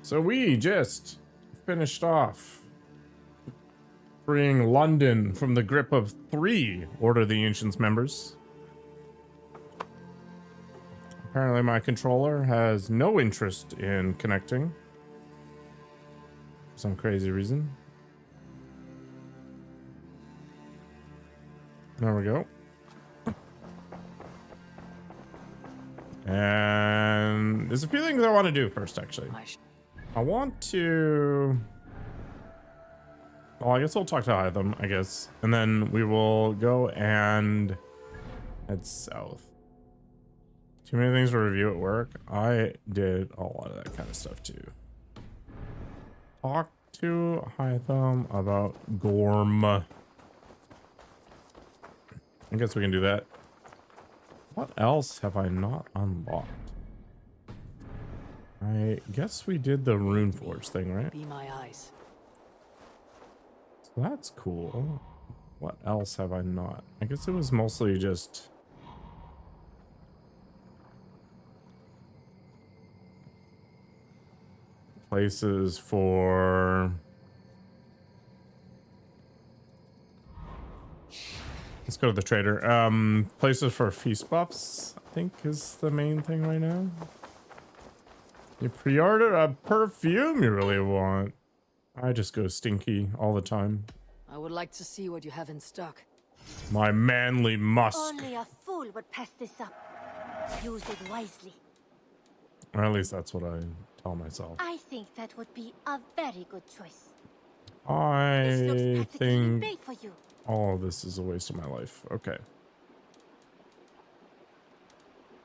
So we just finished off freeing London from the grip of 3 Order of the Ancients members. Apparently my controller has no interest in connecting for some crazy reason. There we go. And there's a few things I want to do first, actually. I want to... Well, I guess I'll talk to Hytham, I guess. And then we will go and head south. Too many things to review at work. I did a lot of that kind of stuff too. Talk to Hytham about Gorm. I guess we can do that. What else have I not unlocked? I guess we did the Runeforge thing, right? Be my eyes. So that's cool. What else have I not? I guess it was mostly just... places for... Let's go to the trader. Places for feast buffs, I think, is the main thing right now. You pre-order a perfume you really want. I just go stinky all the time. I would like to see what you have in stock. My manly musk. Only a fool would pass this up. Use it wisely. Or at least that's what I tell myself. I think that would be a very good choice. I This looks practically think made for you. all of this is a waste of my life. Okay.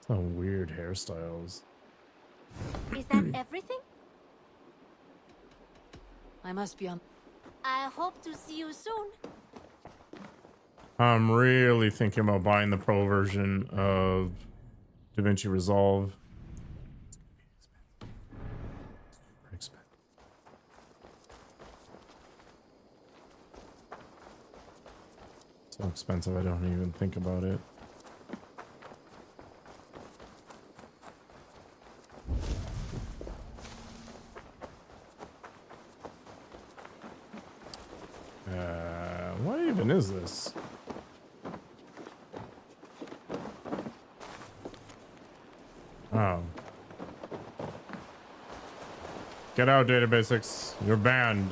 Some weird hairstyles. Is that everything? I must be on. I hope to see you soon. I'm really thinking about buying the pro version of DaVinci Resolve. So expensive, I don't even think about it. What even is this? Oh. Get out, Data Basics. You're banned.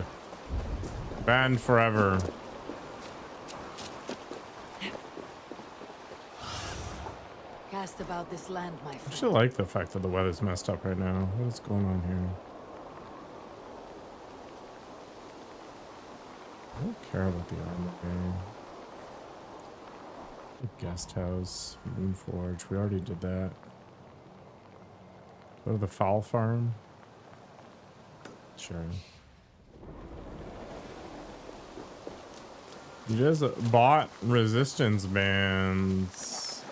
Banned forever. Cast about this land, my I friend. actually like the fact that the weather's messed up right now. What is going on here? I don't care about the armor. The guest house, Moonforge. We already did that. Go to the fowl farm. Sure. You just bought resistance bands.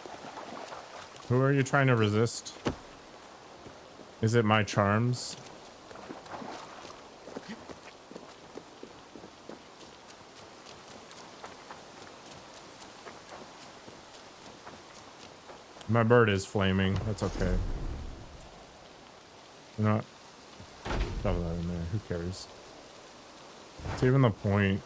Who are you trying to resist? Is it my charms? My bird is flaming. That's okay. You know what? Shove that in there. Who cares? It's even the point.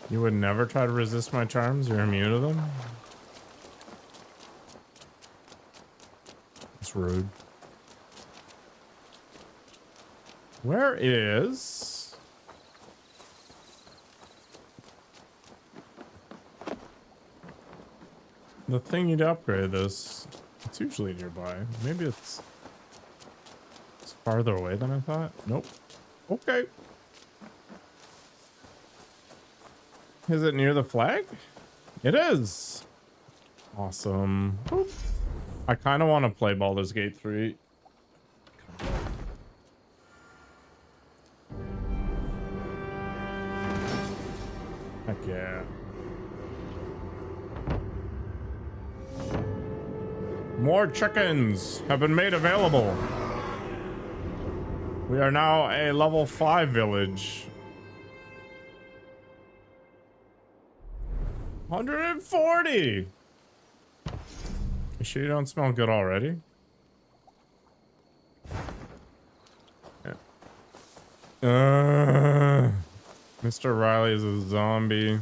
You would never try to resist my charms? You're immune to them? It's rude. Where is... the thing you'd upgrade this? It's usually nearby. Maybe it's farther away than I thought. Nope. Okay. Is it near the flag? It is. Awesome. Boop. I kind of want to play Baldur's Gate 3. Heck yeah. More chickens have been made available. We are now a level 5 village. 140. You sure you don't smell good already? Mr. Riley is a zombie.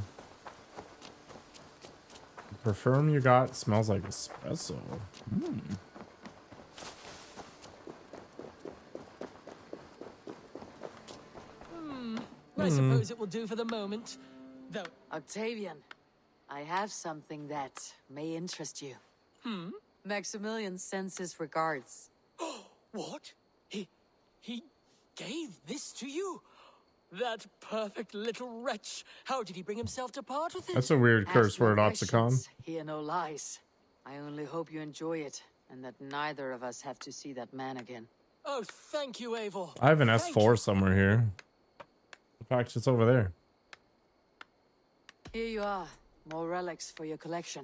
The perfume you got smells like espresso. I suppose it will do for the moment. Though, Octavian, I have something that may interest you. Maximilian sends his regards. what? He gave this to you? That perfect little wretch. How did he bring himself to part with it? That's a weird Ask curse no word, questions, Oxycon. hear no lies. I only hope you enjoy it, and that neither of us have to see that man again. Oh, thank you, Eivor. I have an Thank S4 you. somewhere here. In fact, it's over there. Here you are, more relics for your collection.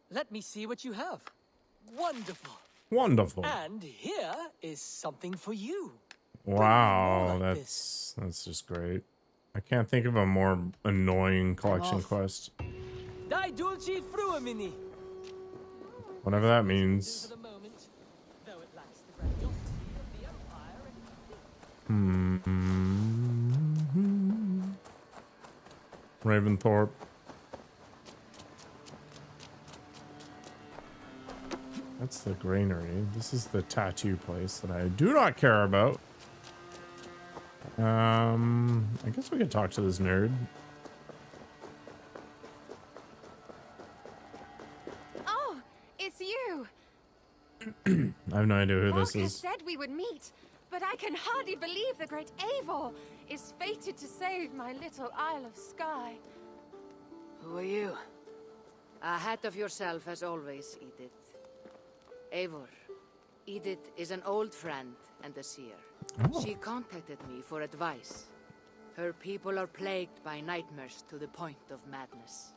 Let me see what you have. Wonderful. Wonderful. And here is something for you. Wow, like that's just great. I can't think of a more annoying collection off. quest. Die dulci fruamini. Whatever that Do means. for the moment, though it lacks the grandiosity of the Empire and Raventhorpe. That's the granary. This is the tattoo place that I do not care about. I guess we could talk to this nerd. Oh, it's you. I have no idea who this Marcus is. said we would meet, but I can hardly believe the great Eivor is fated to save my little Isle of Skye. Who are you? Ahead of yourself as always, Edith. Eivor. Edith is an old friend and a seer. Oh. She contacted me for advice. Her people are plagued by nightmares to the point of madness.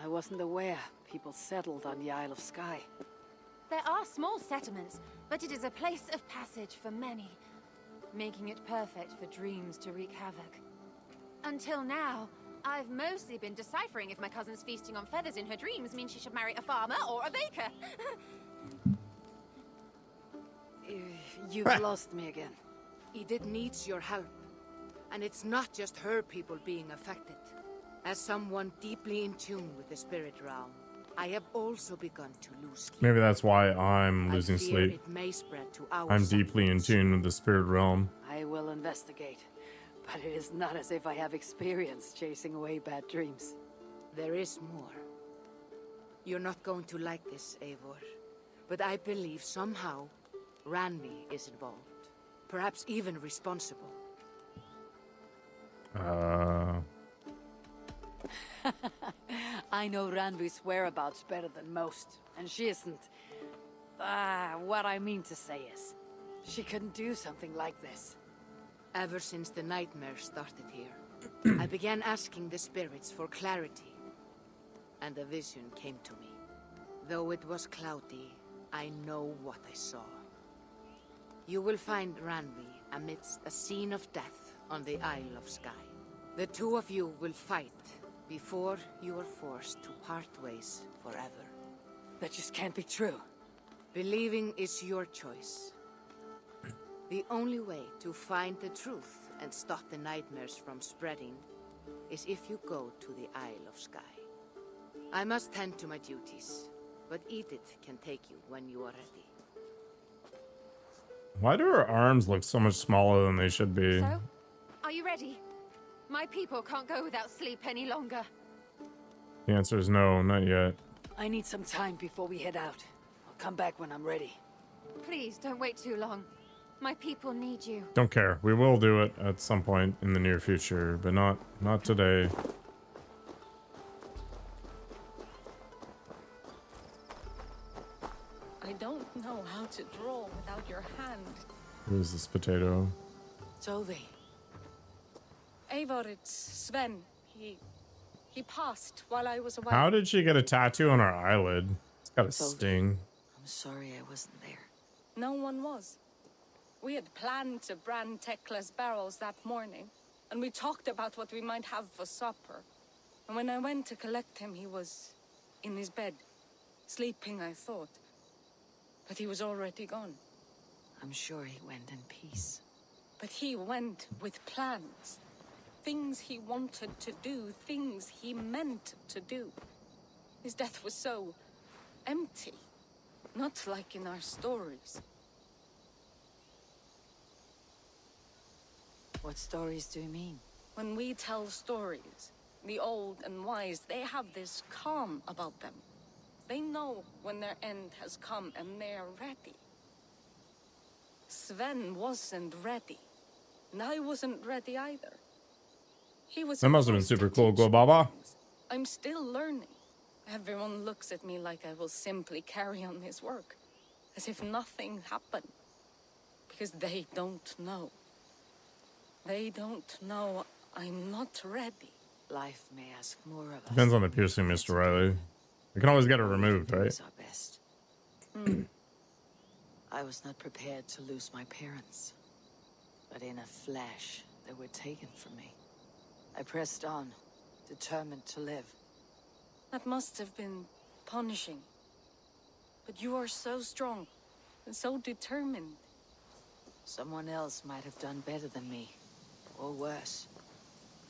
I wasn't aware people settled on the Isle of Skye. There are small settlements, but it is a place of passage for many, making it perfect for dreams to wreak havoc. Until now, I've mostly been deciphering if my cousin's feasting on feathers in her dreams means she should marry a farmer or a baker. You've lost me again. Edith needs your help. And it's not just her people being affected. As someone deeply in tune with the spirit realm, I have also begun to lose sleep. Maybe that's why I'm I losing fear sleep. it may spread to our I'm deeply in settlements. tune with the spirit realm. I will investigate. But it is not as if I have experience chasing away bad dreams. There is more. You're not going to like this, Eivor. But I believe somehow Ranvi is involved. Perhaps even responsible. I know Ranvi's whereabouts better than most. And she isn't... what I mean to say is... She couldn't do something like this. Ever since the nightmare started here, I began asking the spirits for clarity. And a vision came to me. Though it was cloudy, I know what I saw. You will find Ranvi amidst a scene of death on the Isle of Skye. The two of you will fight before you are forced to part ways forever. That just can't be true. Believing is your choice. The only way to find the truth and stop the nightmares from spreading is if you go to the Isle of Skye. I must tend to my duties, but Edith can take you when you are ready. Why do her arms look so much smaller than they should be? So, are you ready? My people can't go without sleep any longer. The answer is no, not yet. I need some time before we head out. I'll come back when I'm ready. Please don't wait too long. My people need you. Don't care. We will do it at some point in the near future, but not today. I don't know how to draw without your hand. Who is this potato? Tove. Eivor, it's Sven. He passed while I was away. How did she get a tattoo on her eyelid? It's got a sting. I'm sorry I wasn't there. No one was. We had planned to brand Tekla's barrels that morning, and we talked about what we might have for supper. And when I went to collect him, he was in his bed, sleeping, I thought. But he was already gone. I'm sure he went in peace. But he went with plans. Things he wanted to do, things he meant to do. His death was so empty. Not like in our stories. What stories do you mean? When we tell stories, the old and wise, they have this calm about them. They know when their end has come and they're ready. Sven wasn't ready. And I wasn't ready either. He was That must have been supposed to super cool, teach me Baba. things. I'm still learning. Everyone looks at me like I will simply carry on his work. As if nothing happened. Because they don't know. They don't know I'm not ready. Life may ask more of us. Depends on the piercing, Mr. Riley. We can always get it removed, right? Our best. I was not prepared to lose my parents. But in a flash, they were taken from me. I pressed on, determined to live. That must have been punishing. But you are so strong and so determined. Someone else might have done better than me, or worse.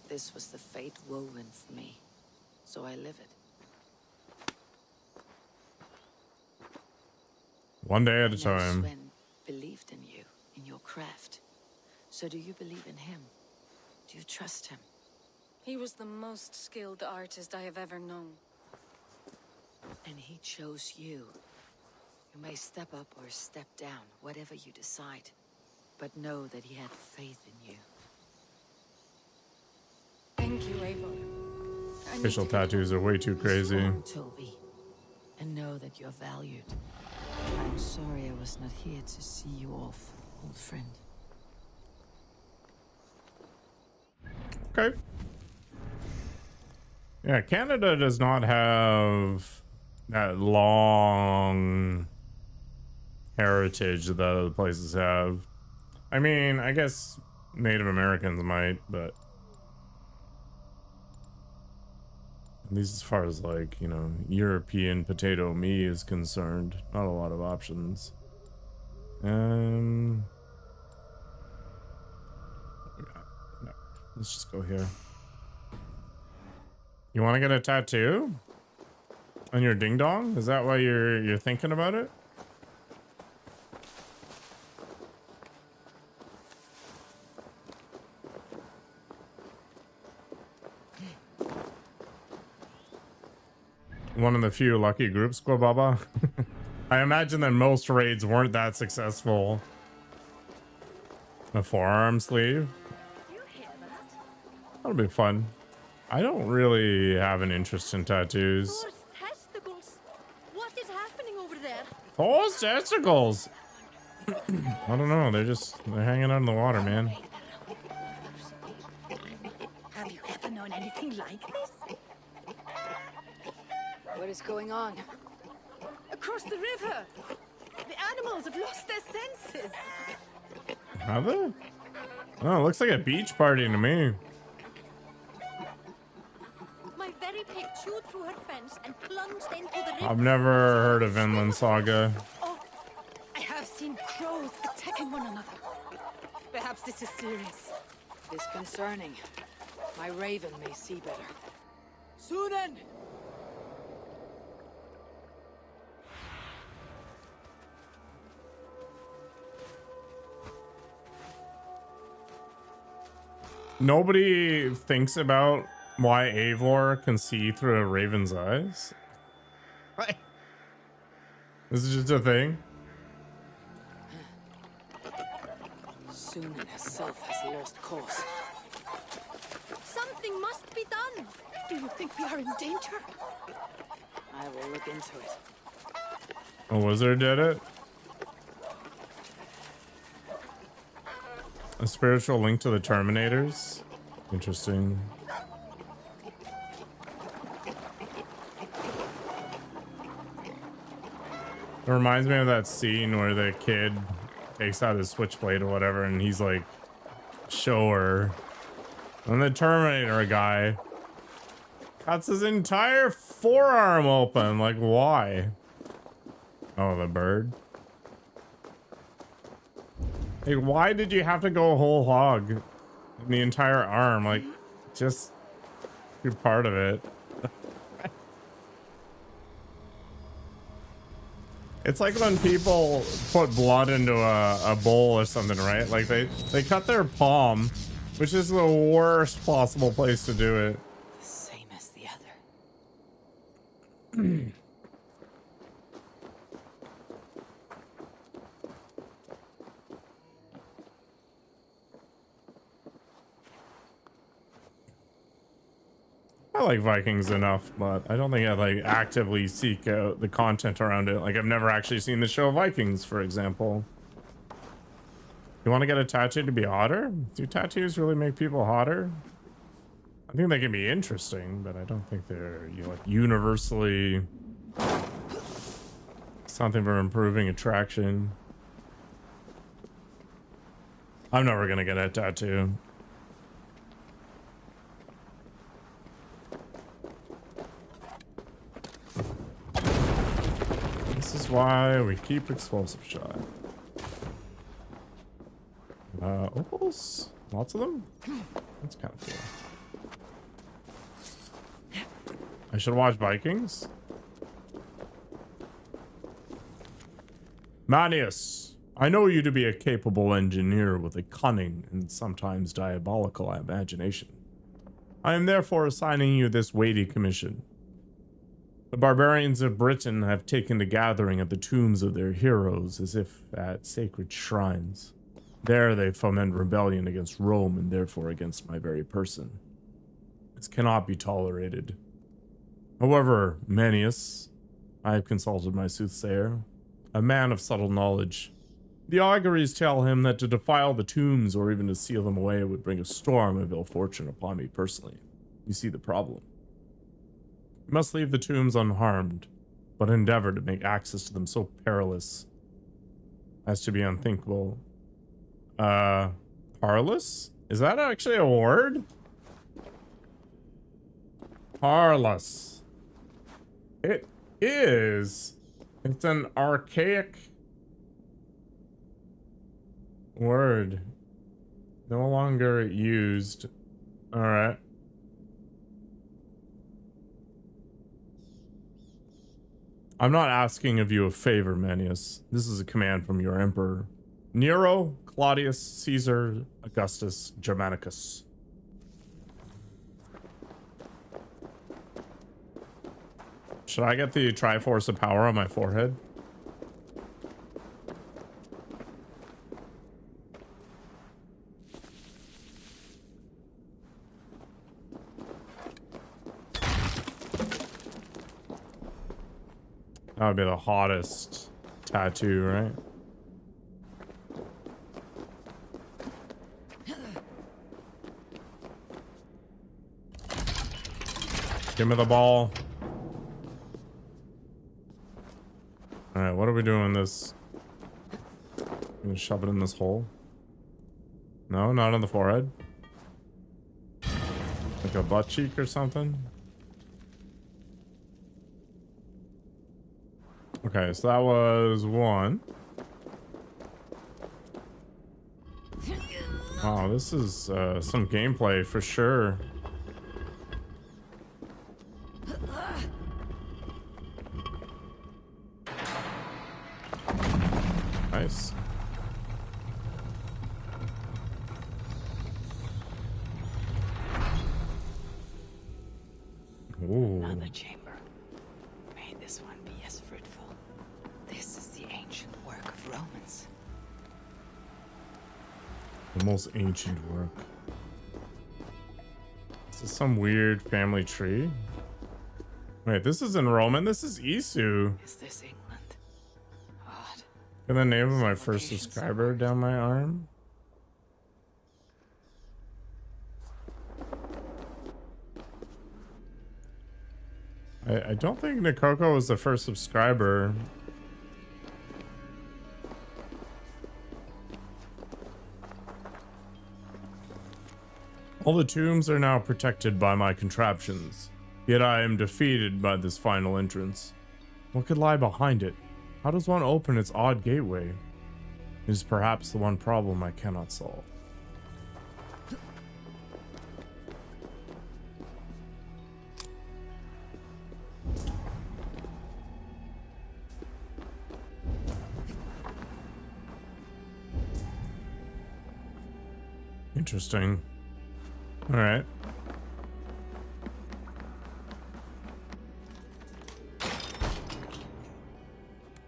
This was the fate woven for me, so I live it. One day at a Now time. Sven believed in you, in your craft. So do you believe in him? Do you trust him? He was the most skilled artist I have ever known. And he chose you. You may step up or step down, whatever you decide. But know that he had faith in you. Thank you, Eivor. Facial tattoos are way too crazy. Strong, Toby. And know that you're valued. I'm sorry I was not here to see you off, old friend. Okay. Yeah, Canada does not have that long heritage that other places have. I mean, I guess Native Americans might, but at least as far as, like, you know, European potato me is concerned, not a lot of options. No, let's just go here. You want to get a tattoo on your ding dong? Is that why you're thinking about it? One of the few lucky groups, Squababa. I imagine that most raids weren't that successful. A forearm sleeve. That'll be fun. I don't really have an interest in tattoos. Testicles. What is happening over there? Thor's testicles. I don't know. They're hanging out in the water, man. Have you ever known anything like this? What is going on? Across the river, the animals have lost their senses. Have they? Oh, it looks like a beach party to me. My very pig chewed through her fence and plunged into the river. I've never heard of Vinland Saga. Oh, I have seen crows attacking one another. Perhaps this is serious. Disconcerting. My raven may see better. Sunan! Nobody thinks about why Eivor can see through a raven's eyes. Right. This is just a thing. Sunan herself has lost course. Something must be done. Do you think we are in danger? I will look into it. A wizard did it. A spiritual link to the Terminators. Interesting. It reminds me of that scene where the kid takes out his switchblade or whatever and he's like, show her. And the Terminator guy cuts his entire forearm open. Like, why? Oh, the bird. Like, why did you have to go whole hog in the entire arm? Like, just you're part of it. It's like when people put blood into a bowl or something, right? Like they cut their palm, which is the worst possible place to do it. The same as the other. I like Vikings enough, but I don't think I like actively seek out the content around it. Like I've never actually seen the show Vikings, for example. You want to get a tattoo to be hotter? Do tattoos really make people hotter? I think they can be interesting, but I don't think they're like universally something for improving attraction. I'm never gonna get a tattoo. This is why we keep explosive shot. Opals? Lots of them? That's kind of cool. I should watch Vikings. Manius, I know you to be a capable engineer with a cunning and sometimes diabolical imagination. I am therefore assigning you this weighty commission. The barbarians of Britain have taken the gathering at the tombs of their heroes as if at sacred shrines. There they foment rebellion against Rome and therefore against my very person. This cannot be tolerated. However, Manius, I have consulted my soothsayer, a man of subtle knowledge. The auguries tell him that to defile the tombs or even to seal them away would bring a storm of ill fortune upon me personally. You see the problem. You must leave the tombs unharmed, but endeavor to make access to them so perilous as to be unthinkable. Parlous? Is that actually a word? Parlous. It is. It's an archaic word. No longer used. Alright. I'm not asking of you a favor, Manius. This is a command from your emperor. Nero, Claudius, Caesar, Augustus, Germanicus. Should I get the Triforce of Power on my forehead? That would be the hottest tattoo, right? Give me the ball. Alright, what are we doing this? Gonna shove it in this hole? No, not on the forehead. Like a butt cheek or something? Okay, so that was one. Wow, this is some gameplay for sure. Nice. Ooh. Another chamber. May this one be as fruitful. This is the ancient work of Romans. The most ancient work. This is some weird family tree. Wait, this isn't Roman. This is Isu. Is this England? Odd. Get the name of my first subscriber down my arm. I don't think Nikoko was the first subscriber. All the tombs are now protected by my contraptions, yet I am defeated by this final entrance. What could lie behind it? How does one open its odd gateway? is perhaps the one problem I cannot solve. Interesting. All right.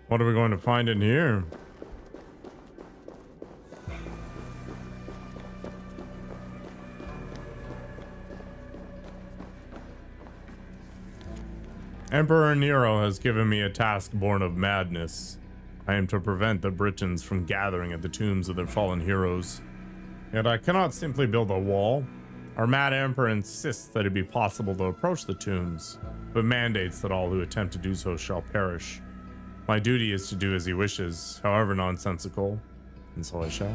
What are we going to find in here? Emperor Nero has given me a task born of madness. I am to prevent the Britons from gathering at the tombs of their fallen heroes. Yet I cannot simply build a wall. Our mad emperor insists that it be possible to approach the tombs, but mandates that all who attempt to do so shall perish. My duty is to do as he wishes, however nonsensical, and so I shall.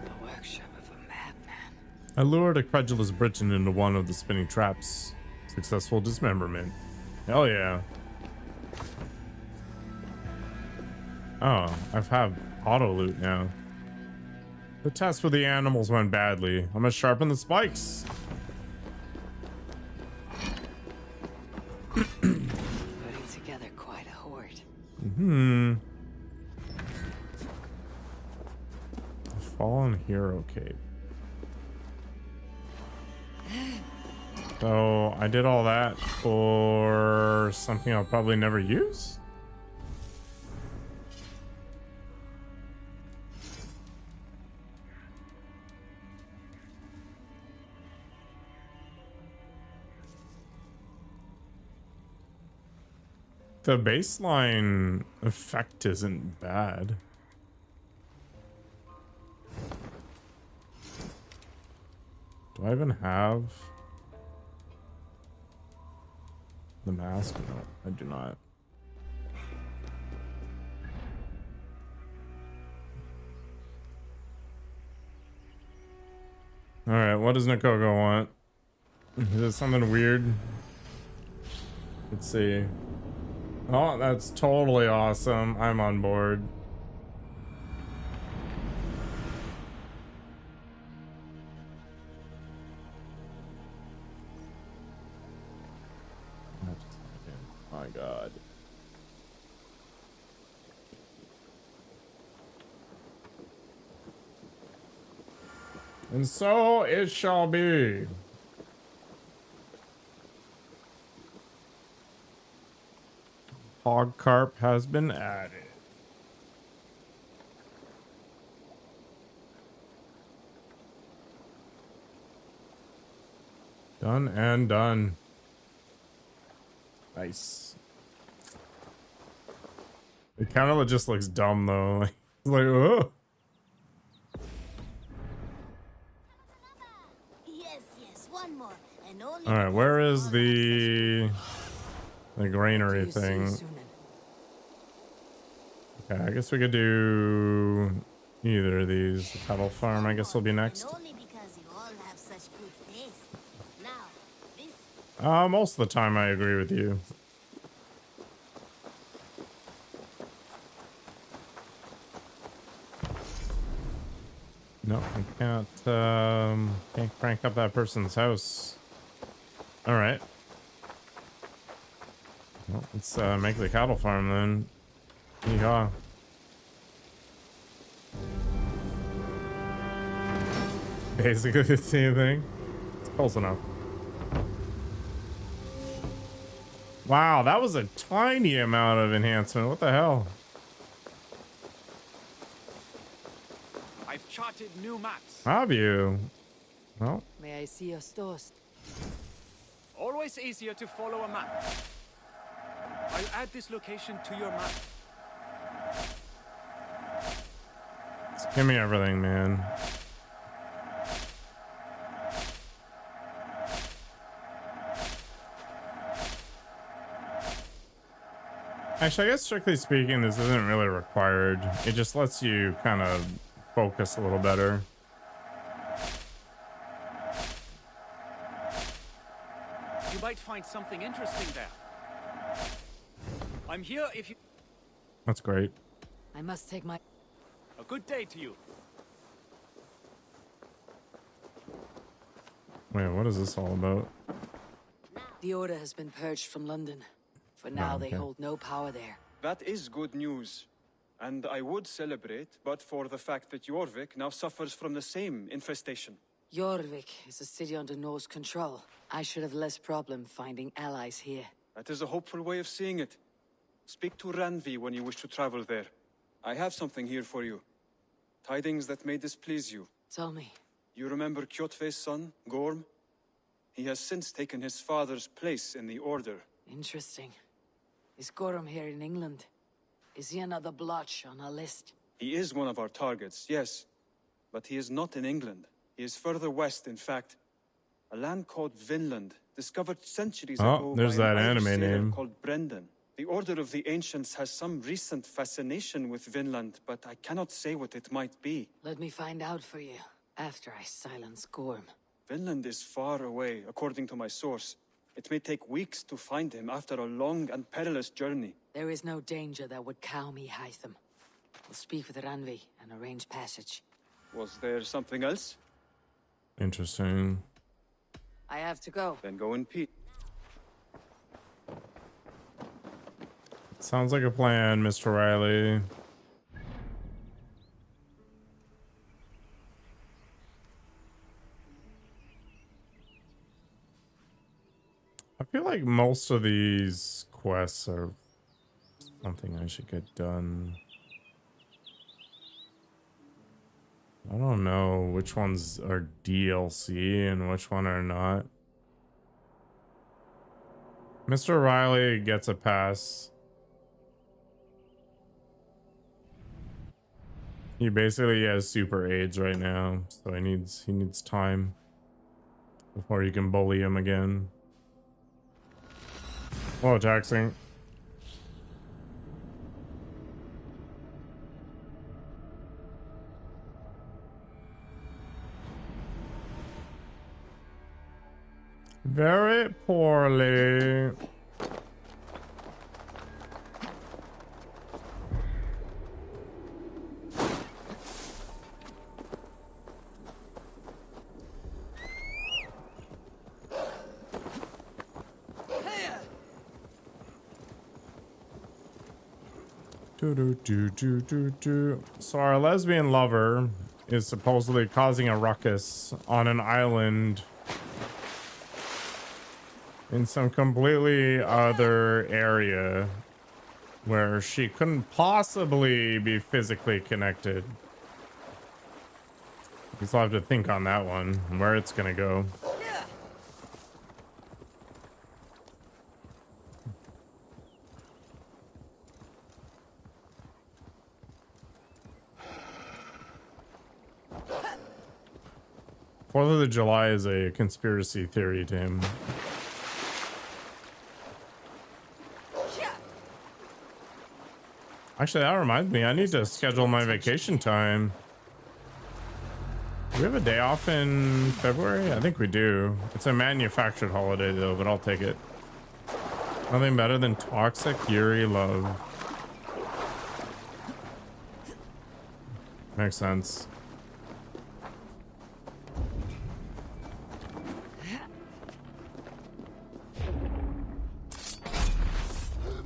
The workshop of a madman. I lured a credulous Briton into one of the spinning traps. Successful dismemberment. Hell yeah. Oh, I've had auto loot now. The test with the animals went badly. I must sharpen the spikes. Putting together quite a horde. Fallen hero cape. So I did all that for something I'll probably never use? The baseline effect isn't bad. Do I even have the mask? No, I do not. All right, what does Nikoko want? Is it something weird? Let's see. Oh, that's totally awesome. I'm on board. My God. And so it shall be. Hog carp has been added. Done and done. Nice. It kind of just looks dumb though. Like, oh. Yes, one more. And only All right, where is the granary thing? Okay, I guess we could do either of these. The cattle farm, I guess, will be next. only because you all have such good taste. Now, this Most of the time, I agree with you. No, I can't crank up that person's house. All right. Well, let's make the cattle farm then. Yeehaw. Basically the same thing. It's close enough. Wow, that was a tiny amount of enhancement. What the hell? I've charted new maps. Have you? Well, May I see your stores? Always easier to follow a map. I'll add this location to your map. just give me everything, man. Actually, I guess strictly speaking, this isn't really required. It just lets you kind of focus a little better. You might find something interesting there. I'm here if you... That's great. I must take my... A good day to you. Wait, what is this all about? The Order has been purged from London. For now, they okay. hold no power there. That is good news. And I would celebrate, but for the fact that Jorvik now suffers from the same infestation. Jorvik is a city under Norse control. I should have less problem finding allies here. That is a hopeful way of seeing it. Speak to Ranvi when you wish to travel there. I have something here for you. Tidings that may displease you. Tell me. You remember Kjotve's son, Gorm? He has since taken his father's place in the Order. Interesting. Is Gorham here in England? Is he another blotch on our list? He is one of our targets, yes. But he is not in England. He is further west, in fact. A land called Vinland, discovered centuries ago there's by that an Irish anime sailor name. called Brendan. The Order of the Ancients has some recent fascination with Vinland, but I cannot say what it might be. Let me find out for you, after I silence Gorm. Vinland is far away, according to my source. It may take weeks to find him after a long and perilous journey. There is no danger that would cow me, Hytham. We'll speak with Ranvi and arrange passage. Was there something else? Interesting. I have to go. Then go in peace. Sounds like a plan, Mr. Riley. I feel like most of these quests are something I should get done. I don't know which ones are DLC and which one are not. Mr. Riley gets a pass. He basically has super AIDS right now, so he needs time before you can bully him again. Oh, taxing. Very poorly. So our lesbian lover is supposedly causing a ruckus on an island in some completely other area where she couldn't possibly be physically connected. We still have to think on that one, where it's gonna go. Fourth of July is a conspiracy theory to him. Actually, that reminds me, I need to schedule my vacation time. Do we have a day off in February? I think we do. It's a manufactured holiday though, but I'll take it. Nothing better than toxic Yuri love. Makes sense.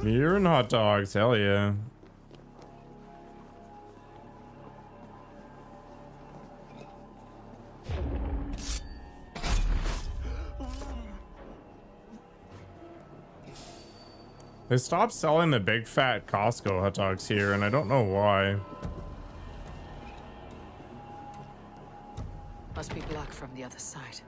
Beer and hot dogs, hell yeah. They stopped selling the big fat Costco hot dogs here, and I don't know why. Must be blocked from the other side.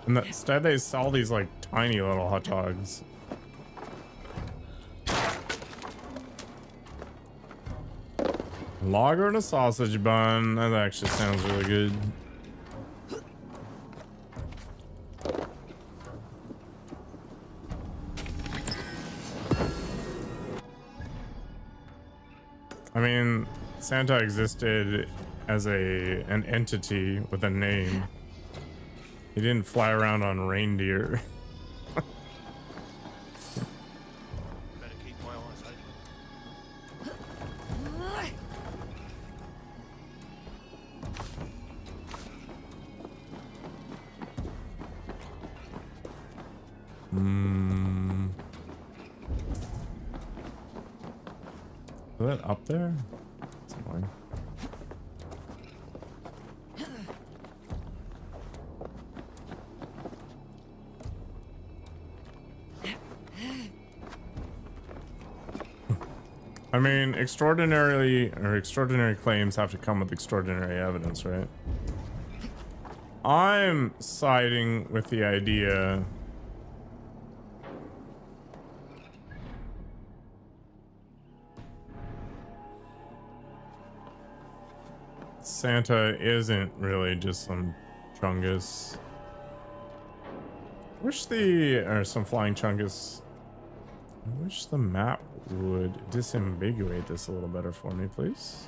And instead they sell these like tiny little hot dogs. Lager and a sausage bun. That actually sounds really good. I mean, Santa existed as an entity with a name. He didn't fly around on reindeer. Better keep my eyes open. Is that up there? That's annoying. I mean, extraordinary claims have to come with extraordinary evidence, right? I'm siding with the idea Santa isn't really just some chungus. Or some flying chungus. I wish the map would disambiguate this a little better for me, please.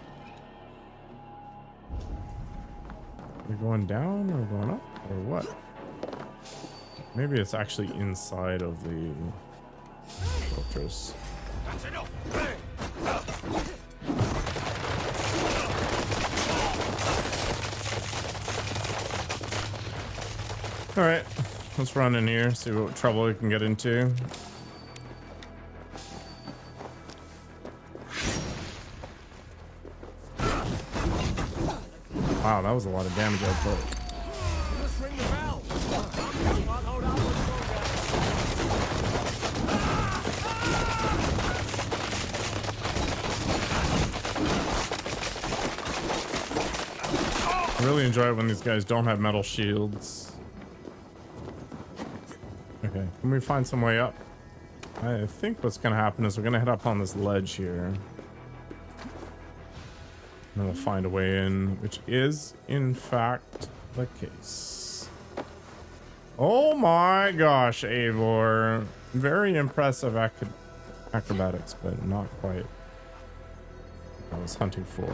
We're going down or going up or what? Maybe it's actually inside of the fortress. That's enough. All right, let's run in here, see what trouble we can get into. Wow, that was a lot of damage output. Just ring the bell. I'll hold out I really enjoy it when these guys don't have metal shields. Okay, can we find some way up? I think what's gonna happen is we're gonna head up on this ledge here. And we'll find a way in, which is, in fact, the case. Oh my gosh, Eivor. Very impressive acrobatics, but not quite what I was hunting for.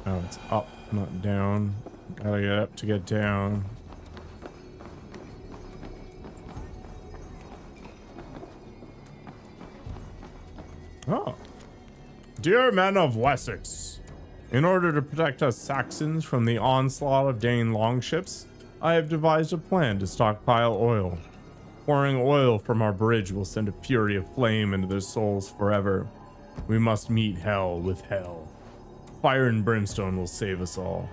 Oh, it's up, not down. Gotta get up to get down. Oh. Dear men of Wessex, in order to protect us Saxons from the onslaught of Dane longships, I have devised a plan to stockpile oil. Pouring oil from our bridge will send a fury of flame into their souls forever. We must meet hell with hell. Fire and brimstone will save us all.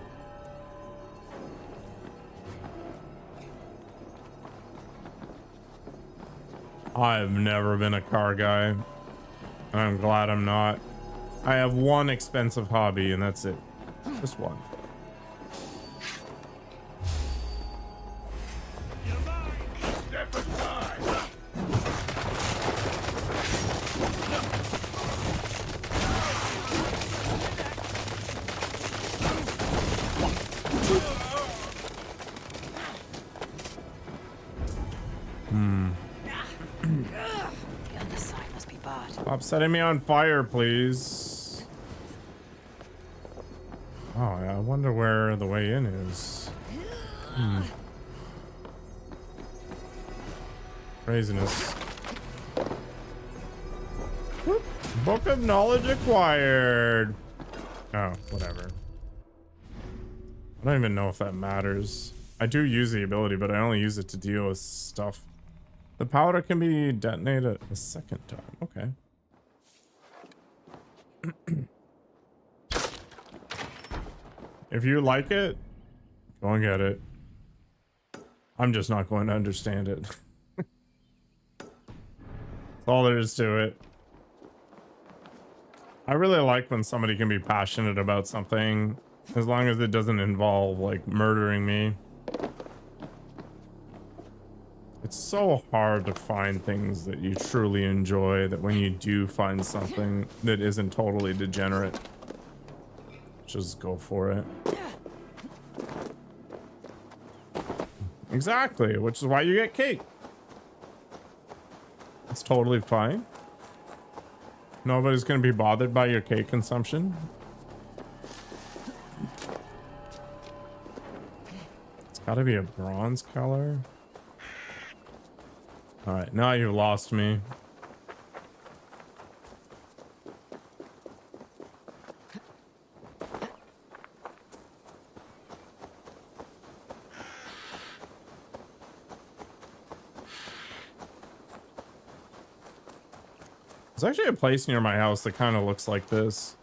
I've never been a car guy. And I'm glad I'm not. I have one expensive hobby and that's it. Just one. Stop setting me on fire, please. Oh, I wonder where the way in is. Craziness. Whoop. Book of knowledge acquired. Oh, whatever. I don't even know if that matters. I do use the ability, but I only use it to deal with stuff. The powder can be detonated a second time. Okay. If you like it, go and get it. I'm just not going to understand it. That's all there is to it. I really like when somebody can be passionate about something, as long as it doesn't involve like murdering me. It's so hard to find things that you truly enjoy, that when you do find something that isn't totally degenerate, just go for it. Exactly, which is why you get cake. It's totally fine. Nobody's gonna be bothered by your cake consumption. It's gotta be a bronze color. All right, now you've lost me. There's actually a place near my house that kind of looks like this.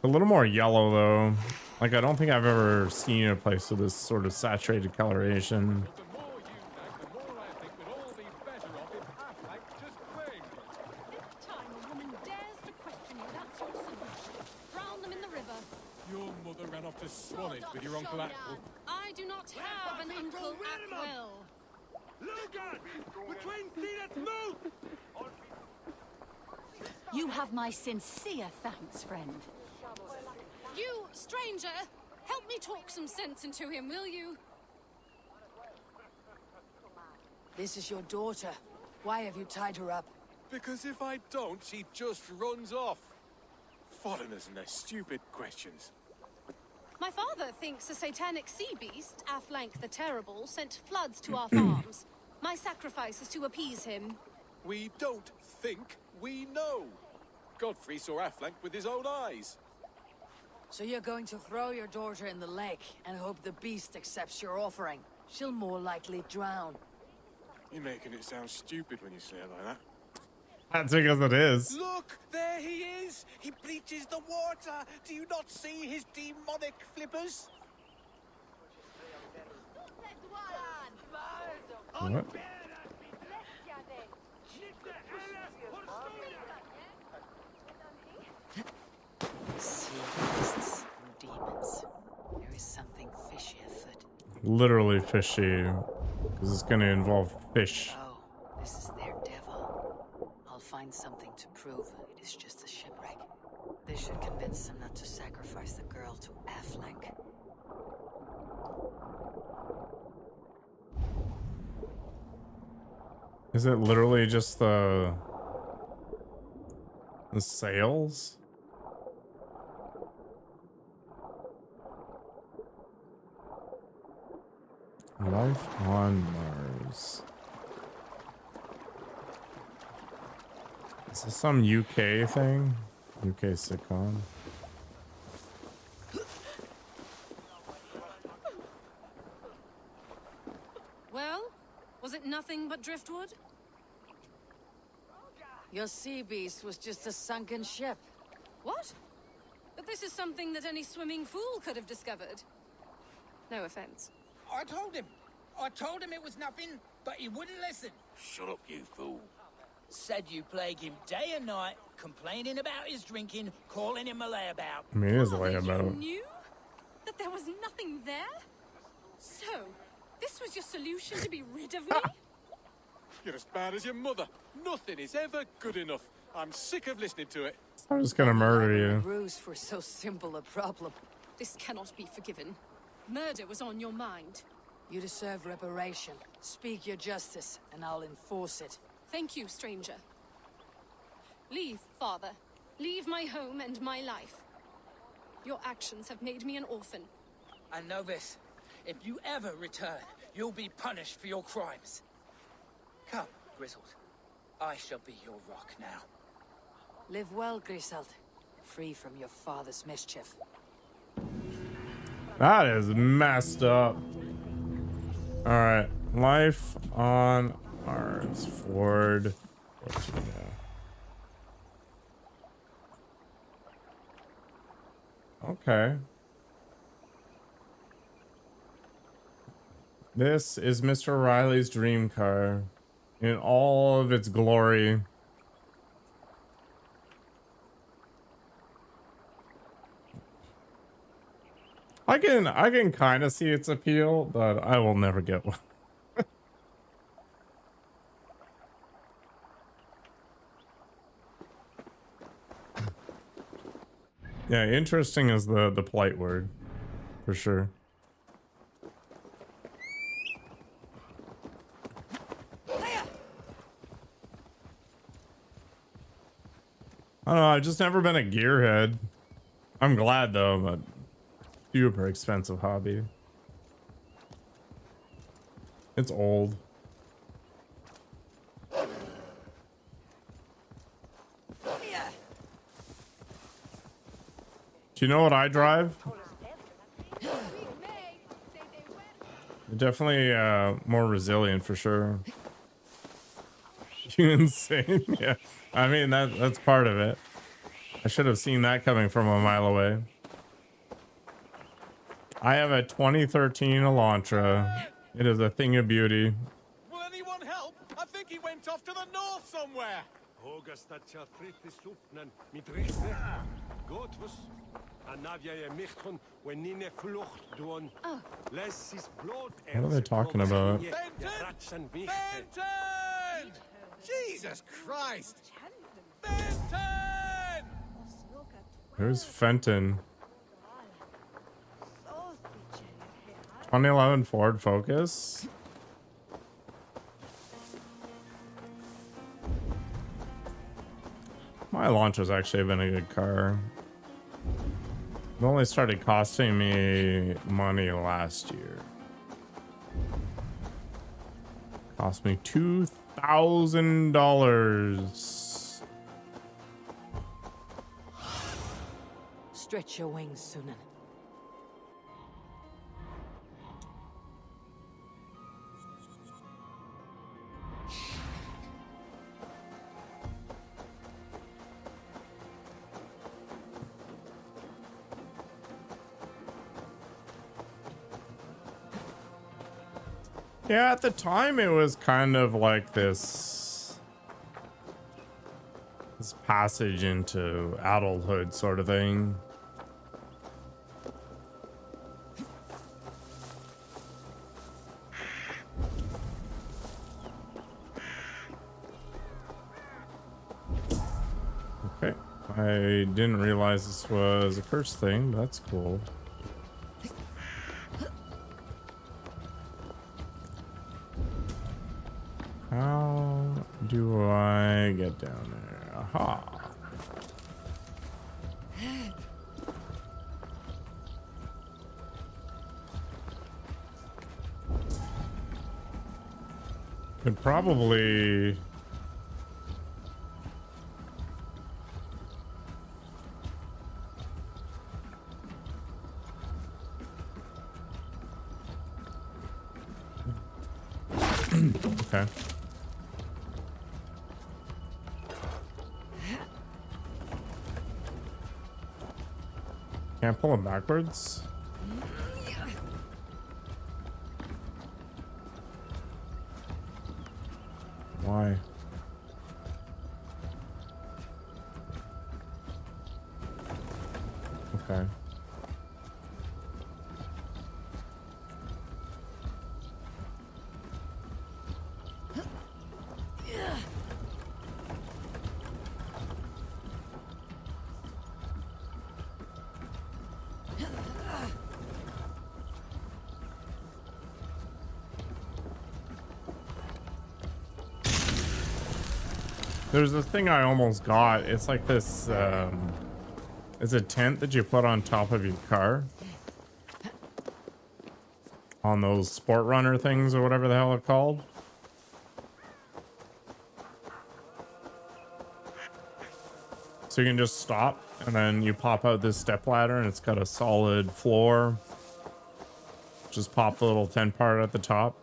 A little more yellow though. Like I don't think I've ever seen a place with this sort of saturated coloration. The more you know, the more I think we'd all be better off if Affleck just claimed it. This time a woman dares to question you, that's your solution. Drown them in the river. Your mother ran off to Swanage with your Uncle Atwell. I do not have an Uncle Atwell. You have my sincere thanks, friend. You, stranger, help me talk some sense into him, will you? This is your daughter. Why have you tied her up? Because if I don't, she just runs off. Foreigners and their stupid questions. My father thinks a satanic sea beast, Afflank the Terrible, sent floods to our farms. My sacrifice is to appease him. We don't think, we know. Godfrey saw Affleck with his own eyes. So you're going to throw your daughter in the lake and hope the beast accepts your offering. She'll more likely drown. You're making it sound stupid when you say it like that. That's because it is. Look, there he is! He bleaches the water! Do you not see his demonic flippers? What? Sea beasts and demons. There is something fishy afoot. Literally fishy. Because it's going to involve fish. Oh, this is their devil. I'll find something to prove it is just a shipwreck. They should convince them not to sacrifice the girl to Affleck. Is it literally just the sails? Life on Mars. Is this some UK thing? UK sitcom? Well, was it nothing but driftwood? Your sea beast was just a sunken ship. What? But this is something that any swimming fool could have discovered. No offense. I told him it was nothing, but he wouldn't listen. Shut up, you fool. Said you plague him day and night, complaining about his drinking, calling him a layabout. I mean, it is a Oh, you layabout. knew that there was nothing there? So, this was your solution to be rid of me? You're as bad as your mother. Nothing is ever good enough. I'm sick of listening to it. I'm just gonna murder you. Bruce for so simple a problem. This cannot be forgiven. Murder was on your mind. You deserve reparation. Speak your justice, and I'll enforce it. Thank you, stranger. Leave, father. Leave my home and my life. Your actions have made me an orphan. I know this. If you ever return, you'll be punished for your crimes. Come, Grizzled. I shall be your rock now. Live well, Grizzled. Free from your father's mischief. That is messed up. All right, life on Mars. Ford. Fortuna. Okay. This is Mr. Riley's dream car in all of its glory. I can kind of see its appeal, but I will never get one. Yeah, interesting is the polite word, for sure. I don't know. I've just never been a gearhead. I'm glad though, but super expensive hobby. It's old. Do you know what I drive? Definitely more resilient for sure. You insane? Yeah. I mean that's part of it. I should have seen that coming from a mile away. I have a 2013 Elantra. It is a thing of beauty. Will anyone help? I think he went off to the north somewhere. What are they talking about? Benton! Benton! Jesus Christ! Benton! Who's Fenton? 2011 Ford Focus. My Elantra's actually been a good car. It only started costing me money last year. Cost me $2,000. Stretch your wings, Sunan. Yeah, at the time it was kind of like this passage into adulthood sort of thing. Okay, I didn't realize this was a curse thing, but that's cool. How do I get down there? Aha. Could probably... Okay. Can't pull him backwards. Why? Okay. There's a thing I almost got. It's like this, it's a tent that you put on top of your car. On those sport runner things or whatever the hell they're called. So you can just stop and then you pop out this step ladder and it's got a solid floor. Just pop the little tent part at the top.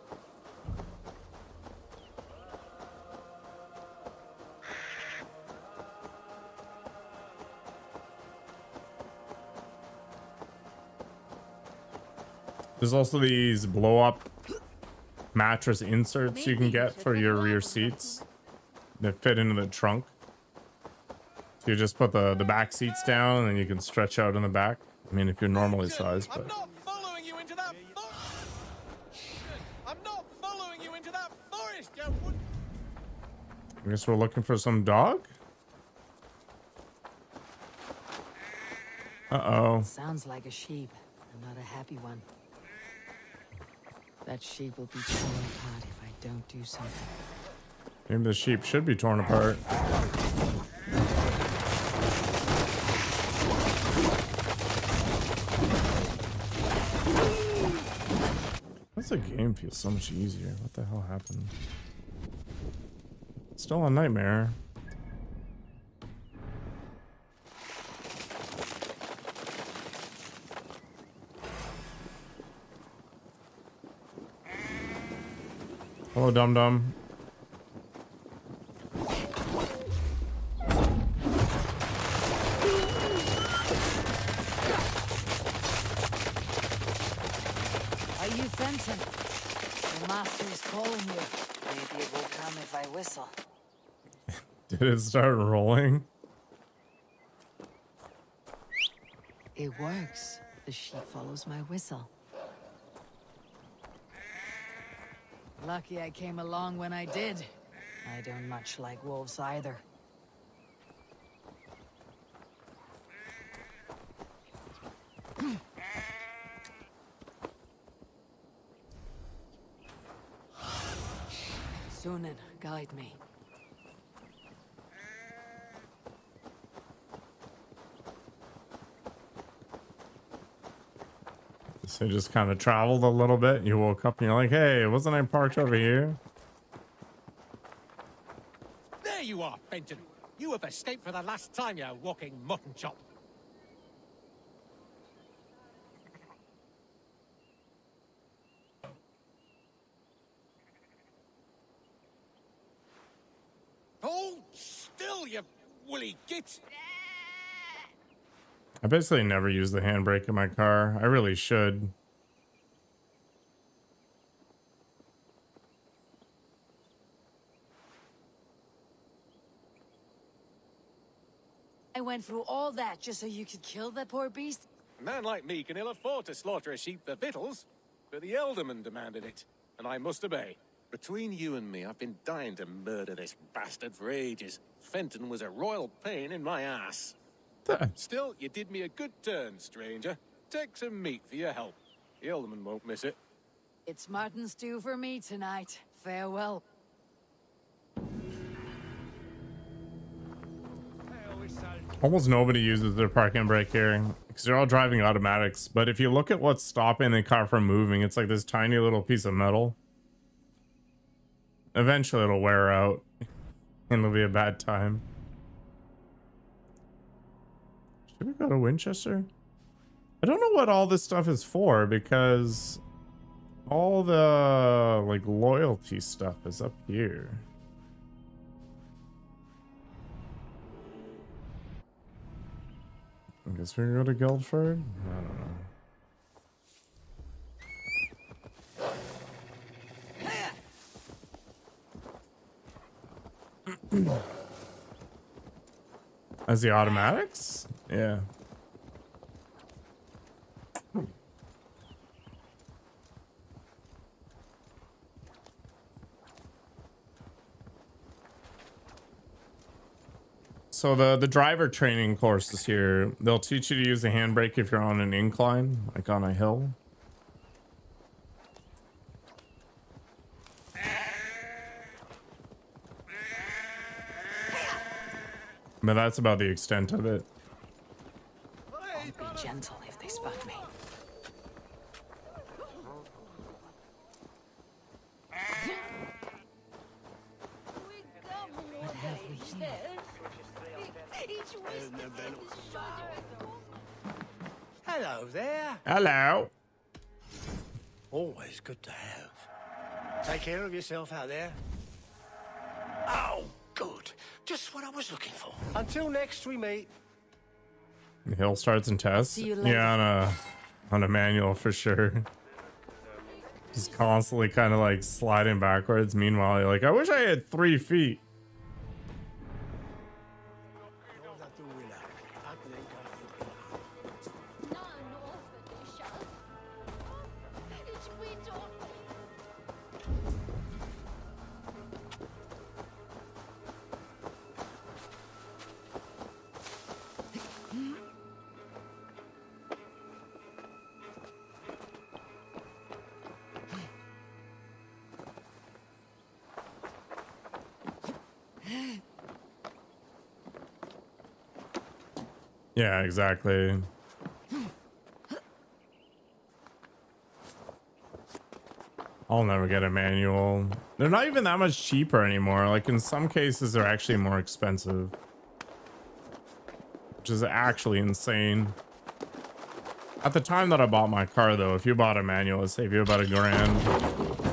There's also these blow up mattress inserts you can get for your rear seats that fit into the trunk. So you just put the back seats down and then you can stretch out in the back. I mean, if you're normally sized, but... I'm not following you into that I'm not following you into that forest. I guess we're looking for some dog? Uh-oh. Sounds like a sheep, and not a happy one. That sheep will be torn apart if I don't do something. Maybe the sheep should be torn apart. the game feels so much easier? What the hell happened? Still a nightmare. Hello, Dum Dum. Are you Fenton? The master is calling you. Maybe it will come if I whistle. Did it start rolling? It works. The sheep follows my whistle. Lucky I came along when I did. I don't much like wolves either. Sunan, guide me. So you just kind of traveled a little bit. You woke up and you're like, hey, wasn't I parked over here? There you are, Benton. You have escaped for the last time, you walking mutton chop. Hold still, you woolly git. I basically never use the handbrake in my car. I really should. I went through all that just so you could kill that poor beast? A man like me can ill afford to slaughter a sheep for victuals, but the Elderman demanded it, and I must obey. Between you and me, I've been dying to murder this bastard for ages. Fenton was a royal pain in my ass. Still, you did me a good turn, stranger. Take some meat for your help. The Elderman won't miss it. It's mutton stew for me tonight. Farewell. Almost nobody uses their parking brake here because they're all driving automatics. But if you look at what's stopping the car from moving, it's like this tiny little piece of metal. Eventually it'll wear out and it'll be a bad time. Should we go to Winchester? I don't know what all this stuff is for because all the like loyalty stuff is up here. I guess we can go to Guildford? I don't know. As the automatics? Yeah. So the driver training courses here, they'll teach you to use the handbrake if you're on an incline, like on a hill. But that's about the extent of it. I'll be gentle if they spot me. What have we here? Hello there. Hello. Always good to have. Take care of yourself out there. Oh, good. Just what I was looking for. Until next we meet. The hill starts and tests. See you later. Yeah, on a manual for sure. Just constantly kind of like sliding backwards. Meanwhile, you're like, I wish I had 3 feet. Yeah, exactly. I'll never get a manual. They're not even that much cheaper anymore. Like in some cases, they're actually more expensive, which is actually insane. At the time that I bought my car, though, if you bought a manual, it'd save you about $1,000.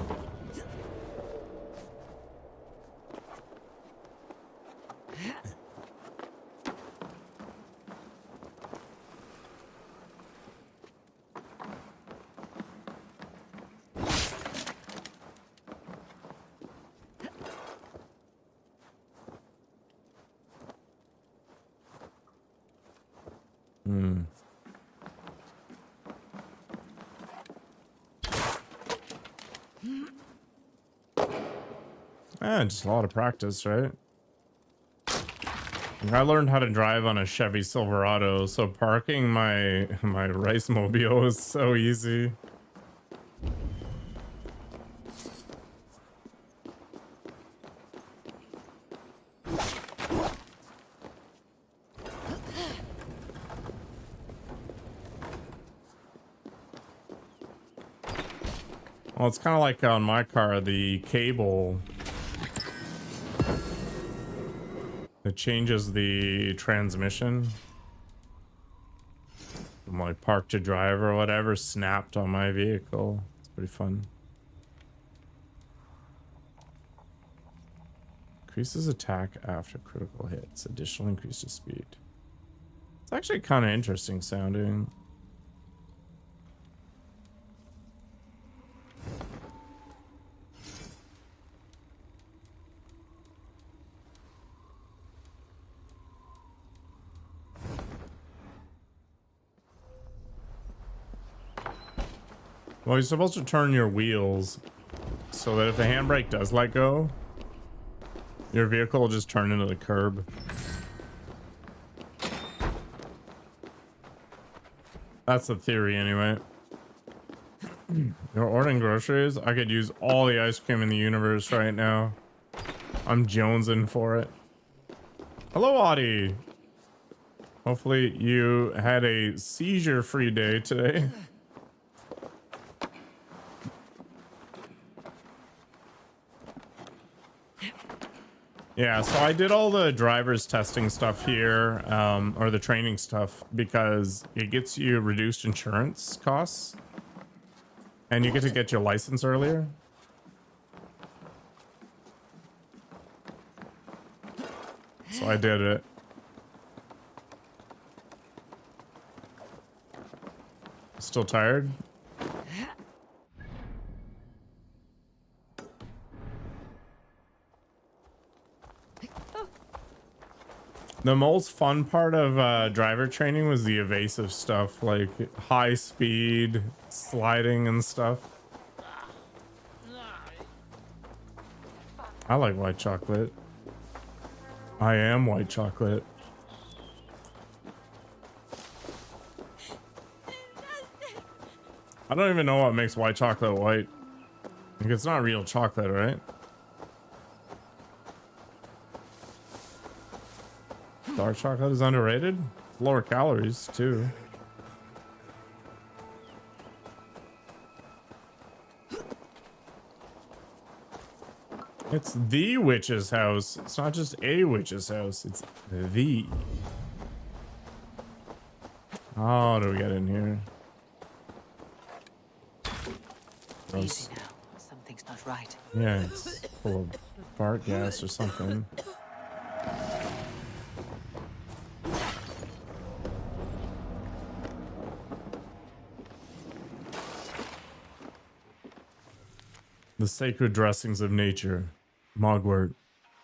Just a lot of practice, right? I learned how to drive on a Chevy Silverado, so parking my rice mobile is so easy. Well, it's kind of like on my car, the cable. It changes the transmission from like park to drive or whatever, snapped on my vehicle. It's pretty fun. Increases attack after critical hits. Additionally increases speed. It's actually kind of interesting sounding. Well, you're supposed to turn your wheels so that if the handbrake does let go, your vehicle will just turn into the curb. That's the theory anyway. You're ordering groceries? I could use all the ice cream in the universe right now. I'm jonesing for it. Hello, Audie. Hopefully you had a seizure-free day today. Yeah, so I did all the driver's testing stuff here, or the training stuff, because it gets you reduced insurance costs, and you get to get your license earlier. So I did it. Still tired? The most fun part of driver training was the evasive stuff, like high speed, sliding and stuff. I like white chocolate. I am white chocolate. I don't even know what makes white chocolate white. Like, it's not real chocolate, right? Dark chocolate is underrated. Lower calories too. It's the witch's house. It's not just a witch's house. It's the. How do we get in here? Easy now. Something's not right. Yeah, it's full of fart gas or something. The sacred dressings of nature, Mogwart,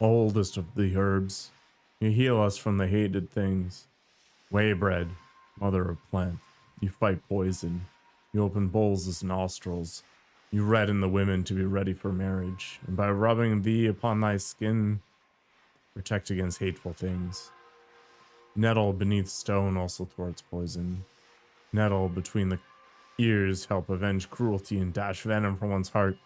oldest of the herbs, you heal us from the hated things. Waybread, mother of plant, you fight poison. You open bowls' nostrils. You redden the women to be ready for marriage, and by rubbing thee upon thy skin, protect against hateful things. Nettle beneath stone also thwarts poison. Nettle between the ears help avenge cruelty and dash venom from one's heart.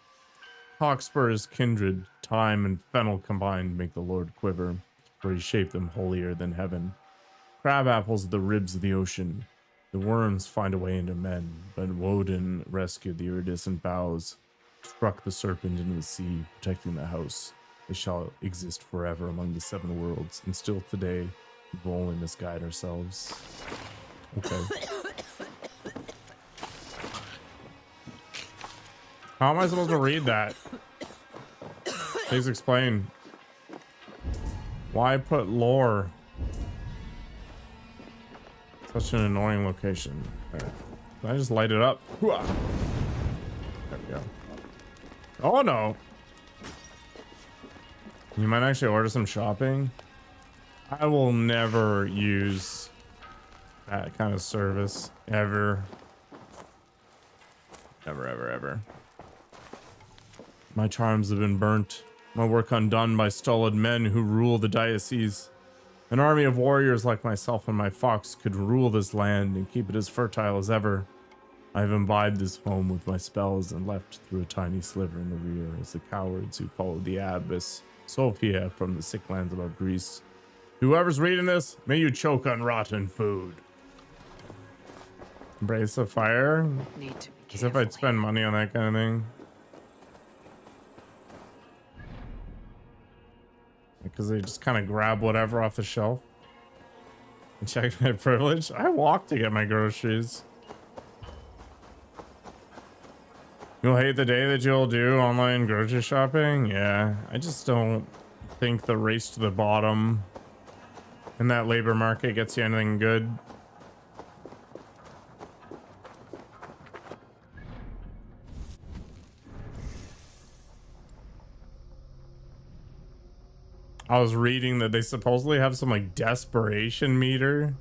Hawkspurs, kindred, thyme, and fennel combined make the Lord quiver, for he shaped them holier than heaven. Crab apples the ribs of the ocean. The worms find a way into men, but Woden rescued the iridescent boughs. struck the serpent into the sea, protecting the house. It shall exist forever among the 7 worlds, and still today we'll only misguide ourselves. Okay. How am I supposed to read that? Please explain. Why put lore? Such an annoying location. Right. Can I just light it up? There we go. Oh no. You might actually order some shopping. I will never use that kind of service ever. Ever, ever, ever. My charms have been burnt. My work undone by stolid men who rule the diocese. An army of warriors like myself and my fox could rule this land and keep it as fertile as ever. I have imbibed this home with my spells and left through a tiny sliver in the rear as the cowards who followed the abbess Sophia from the sick lands above Greece. Whoever's reading this, may you choke on rotten food. Embrace the fire? Need to be As if I'd spend money on that kind of thing. Because they just kind of grab whatever off the shelf. And check my privilege. I walk to get my groceries. You'll hate the day that you'll do online grocery shopping? Yeah, I just don't think the race to the bottom in that labor market gets you anything good. I was reading that they supposedly have some like desperation meter.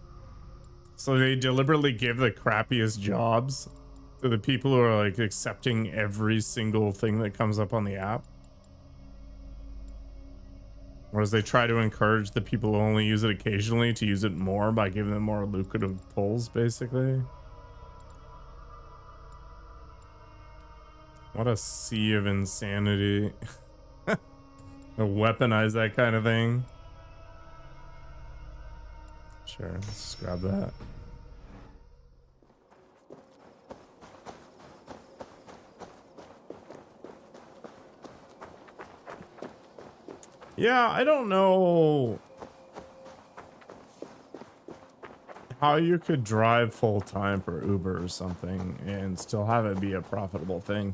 So they deliberately give the crappiest jobs to the people who are like accepting every single thing that comes up on the app. Whereas they try to encourage the people who only use it occasionally to use it more by giving them more lucrative pulls, basically. What a sea of insanity. To weaponize that kind of thing. Sure, let's just grab that. Yeah, I don't know how you could drive full time for Uber or something and still have it be a profitable thing.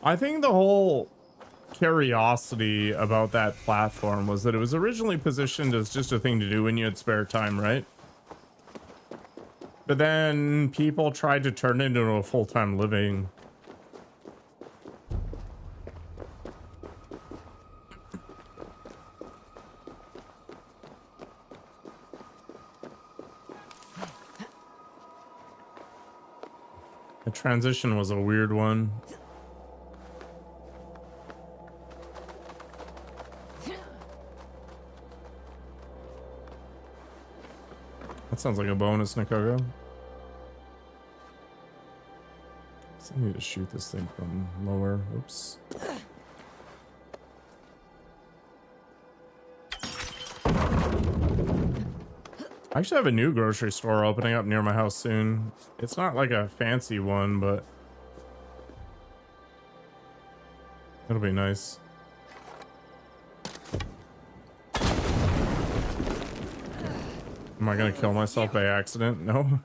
I think the whole curiosity about that platform was that it was originally positioned as just a thing to do when you had spare time, right? But then people tried to turn it into a full-time living. The transition was a weird one. That sounds like a bonus, Nikogo. I need to shoot this thing from lower. Oops. I actually have a new grocery store opening up near my house soon. It's not like a fancy one, but it'll be nice. Am I gonna kill myself by accident? No.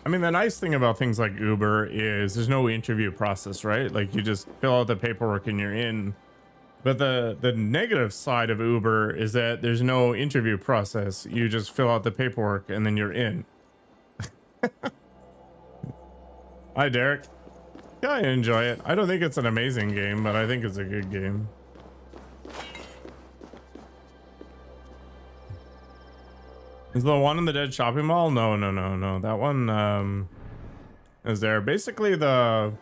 I mean, the nice thing about things like Uber is there's no interview process, right? Like you just fill out the paperwork and you're in. But the negative side of Uber is that there's no interview process. You just fill out the paperwork and then you're in. Hi, Derek. Yeah, I enjoy it. I don't think it's an amazing game, but I think it's a good game. Is the one in the dead shopping mall? No. That one is there. Basically, the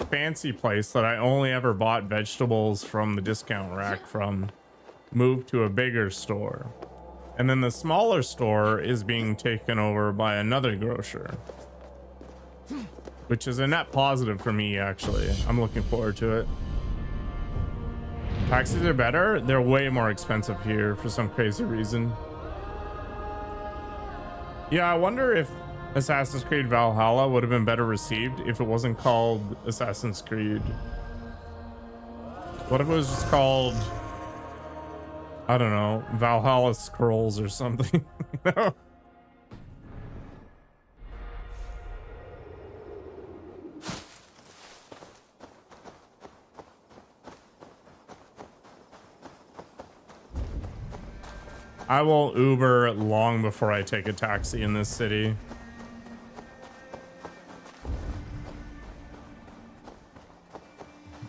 fancy place that I only ever bought vegetables from the discount rack from moved to a bigger store. And then the smaller store is being taken over by another grocer. Which is a net positive for me, actually. I'm looking forward to it. Taxis are better. They're way more expensive here for some crazy reason. Yeah, I wonder if Assassin's Creed Valhalla would have been better received if it wasn't called Assassin's Creed. What if it was just called, I don't know, Valhalla Scrolls or something? You know? I will Uber long before I take a taxi in this city.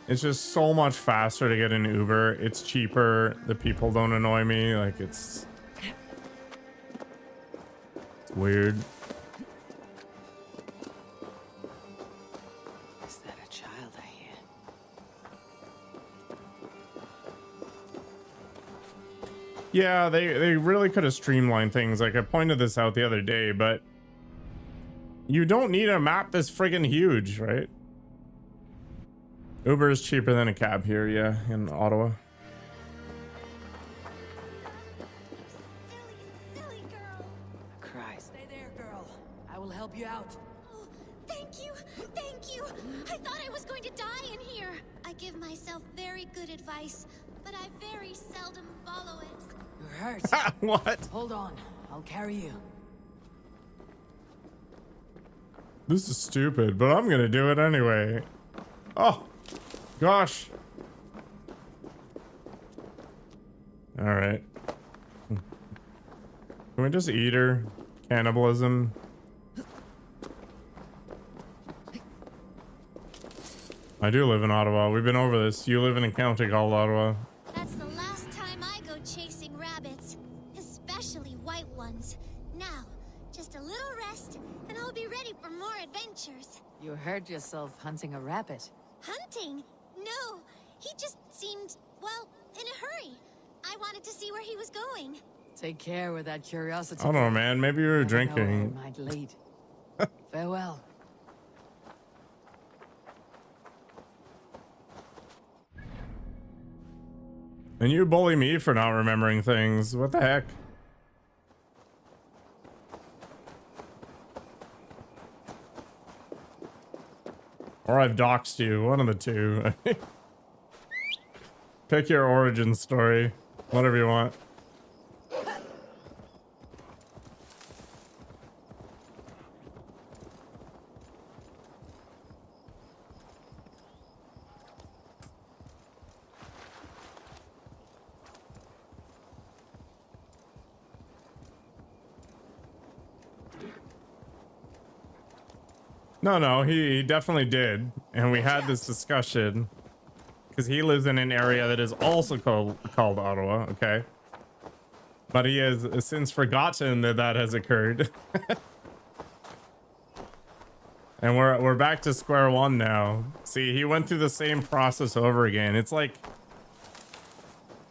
It's just so much faster to get an Uber. It's cheaper. The people don't annoy me. Like, it's weird. Is that a child I hear? Yeah, they really could have streamlined things. Like, I pointed this out the other day, but you don't need a map this friggin' huge, right? Uber is cheaper than a cab here, yeah, in Ottawa. Silly girl. Christ. Stay there, girl. I will help you out. Oh, thank you. Thank you. I thought I was going to die in here. I give myself very good advice, but I very seldom follow it. You're hurt. What? Hold on. I'll carry you. This is stupid, but I'm gonna do it anyway. Oh, gosh. All right. Can we just eat her? Cannibalism. I do live in Ottawa. We've been over this. You live in a county called Ottawa. That's the last time I go chasing rabbits, especially white ones. Now, just a little rest, and I'll be ready for more adventures. You hurt yourself hunting a rabbit. Hunting? No, he just seemed, well, in a hurry. I wanted to see where he was going. Take care with that curiosity. I don't know, man. Maybe you were drinking. Might lead. Farewell. And you bully me for not remembering things. What the heck? Or I've doxed you. One of the two. Pick your origin story. Whatever you want. No, he definitely did. And we had this discussion because he lives in an area that is also called Ottawa, okay? But he has since forgotten that has occurred. And we're back to square one now. See, he went through the same process over again. It's like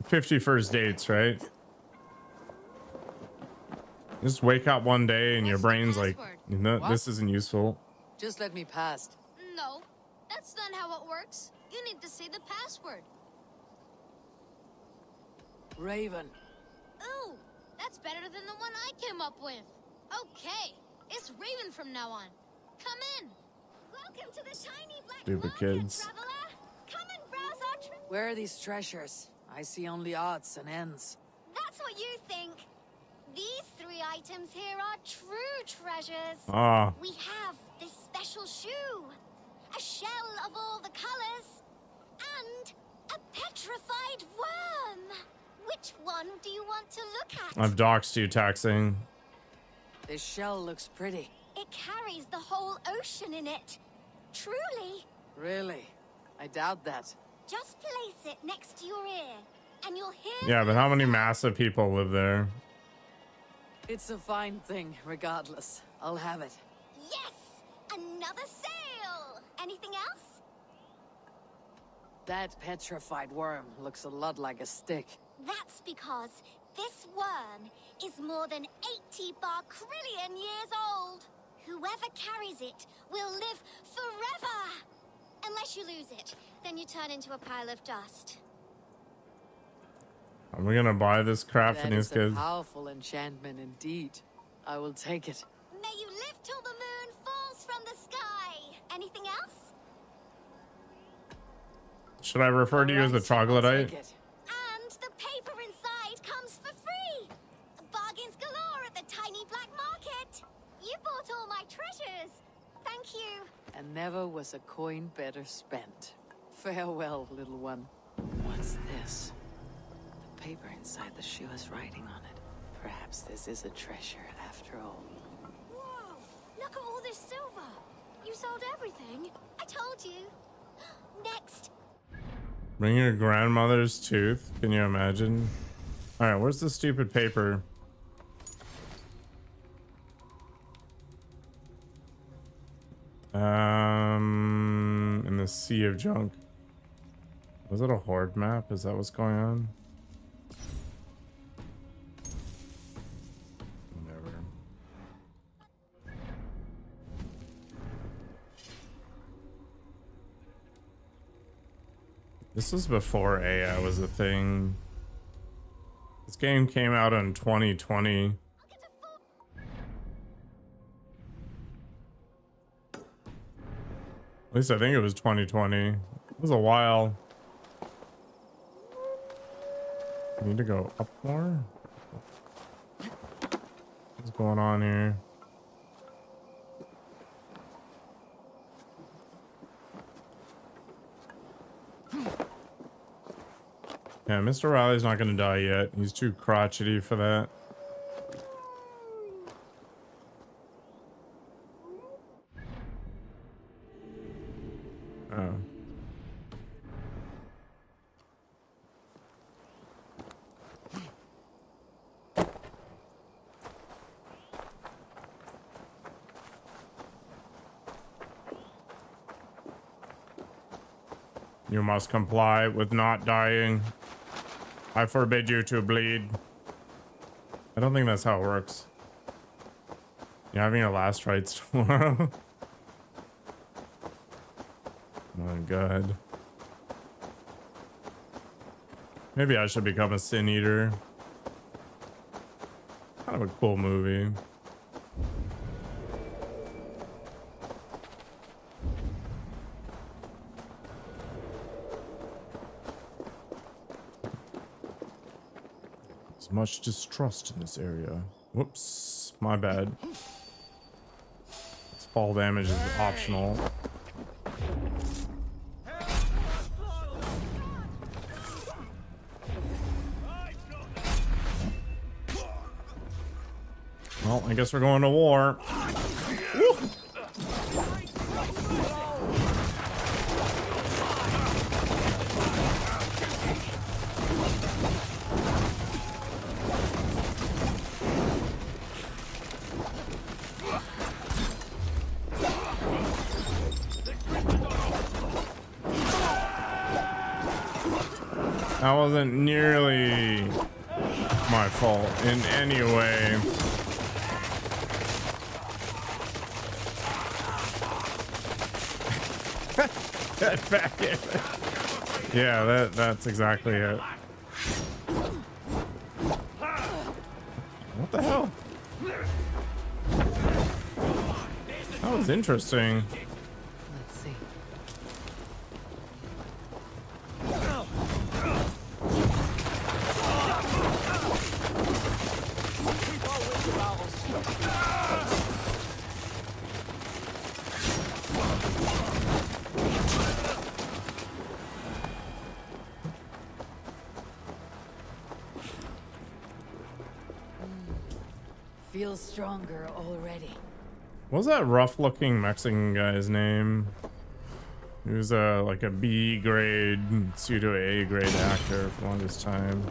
50 first dates, right? Just wake up one day and your brain's like, you know, this isn't useful. Just let me past. No, that's not how it works. You need to say the password. Raven. Ooh, that's better than the one I came up with. Okay, it's Raven from now on. Come in. Welcome to the shiny black Stupid market, kids. traveler. Come and browse our Where are these treasures? I see only odds and ends. That's what you think. These three items here are true treasures. Ah. We have this special shoe, a shell of all the colors, and a petrified worm. Which one do you want to look at? I've doxed you, taxing. This shell looks pretty. It carries the whole ocean in it. Truly. Really? I doubt that. Just place it next to your ear, and you'll hear... Yeah, but how many massive people live there? It's a fine thing, regardless. I'll have it. Yes! Another sale! Anything else? That petrified worm looks a lot like a stick. That's because this worm is more than 80 barcrillion years old. Whoever carries it will live forever! Unless you lose it, then you turn into a pile of dust. Are we gonna buy this crap for That these is a kids? powerful enchantment indeed. I will take it. May you live till the moon falls from the sky. Anything else? Should I refer to you as the troglodyte? Take it. And the paper inside comes for free. Bargains galore at the tiny black market. You bought all my treasures. Thank you. And never was a coin better spent. Farewell, little one. What's this? The paper inside the shoe has writing on it. Perhaps this is a treasure after all. Whoa! Look at all this silver. You sold everything. I told you. Next. Bring your grandmother's tooth. Can you imagine? All right, where's the stupid paper? In the sea of junk. Was it a horde map? Is that what's going on? Whatever. This was before AI was a thing. This game came out in 2020. At least I think it was 2020. It was a while. I need to go up more? What's going on here? Yeah, Mr. Riley's not gonna die yet. He's too crotchety for that. Oh. You must comply with not dying. I forbid you to bleed. I don't think that's how it works. You're having your last rites tomorrow. My god. Maybe I should become a sin eater. Kind of a cool movie. There's much distrust in this area. Whoops, my bad. This fall damage is optional. Well, I guess we're going to war. Woo! That wasn't nearly my fault in any way. Back in. Yeah, that's exactly it. What the hell? That was interesting. Let's see. Feels stronger already. What was that rough-looking Mexican guy's name? He was like a B grade, pseudo A grade actor for the longest time.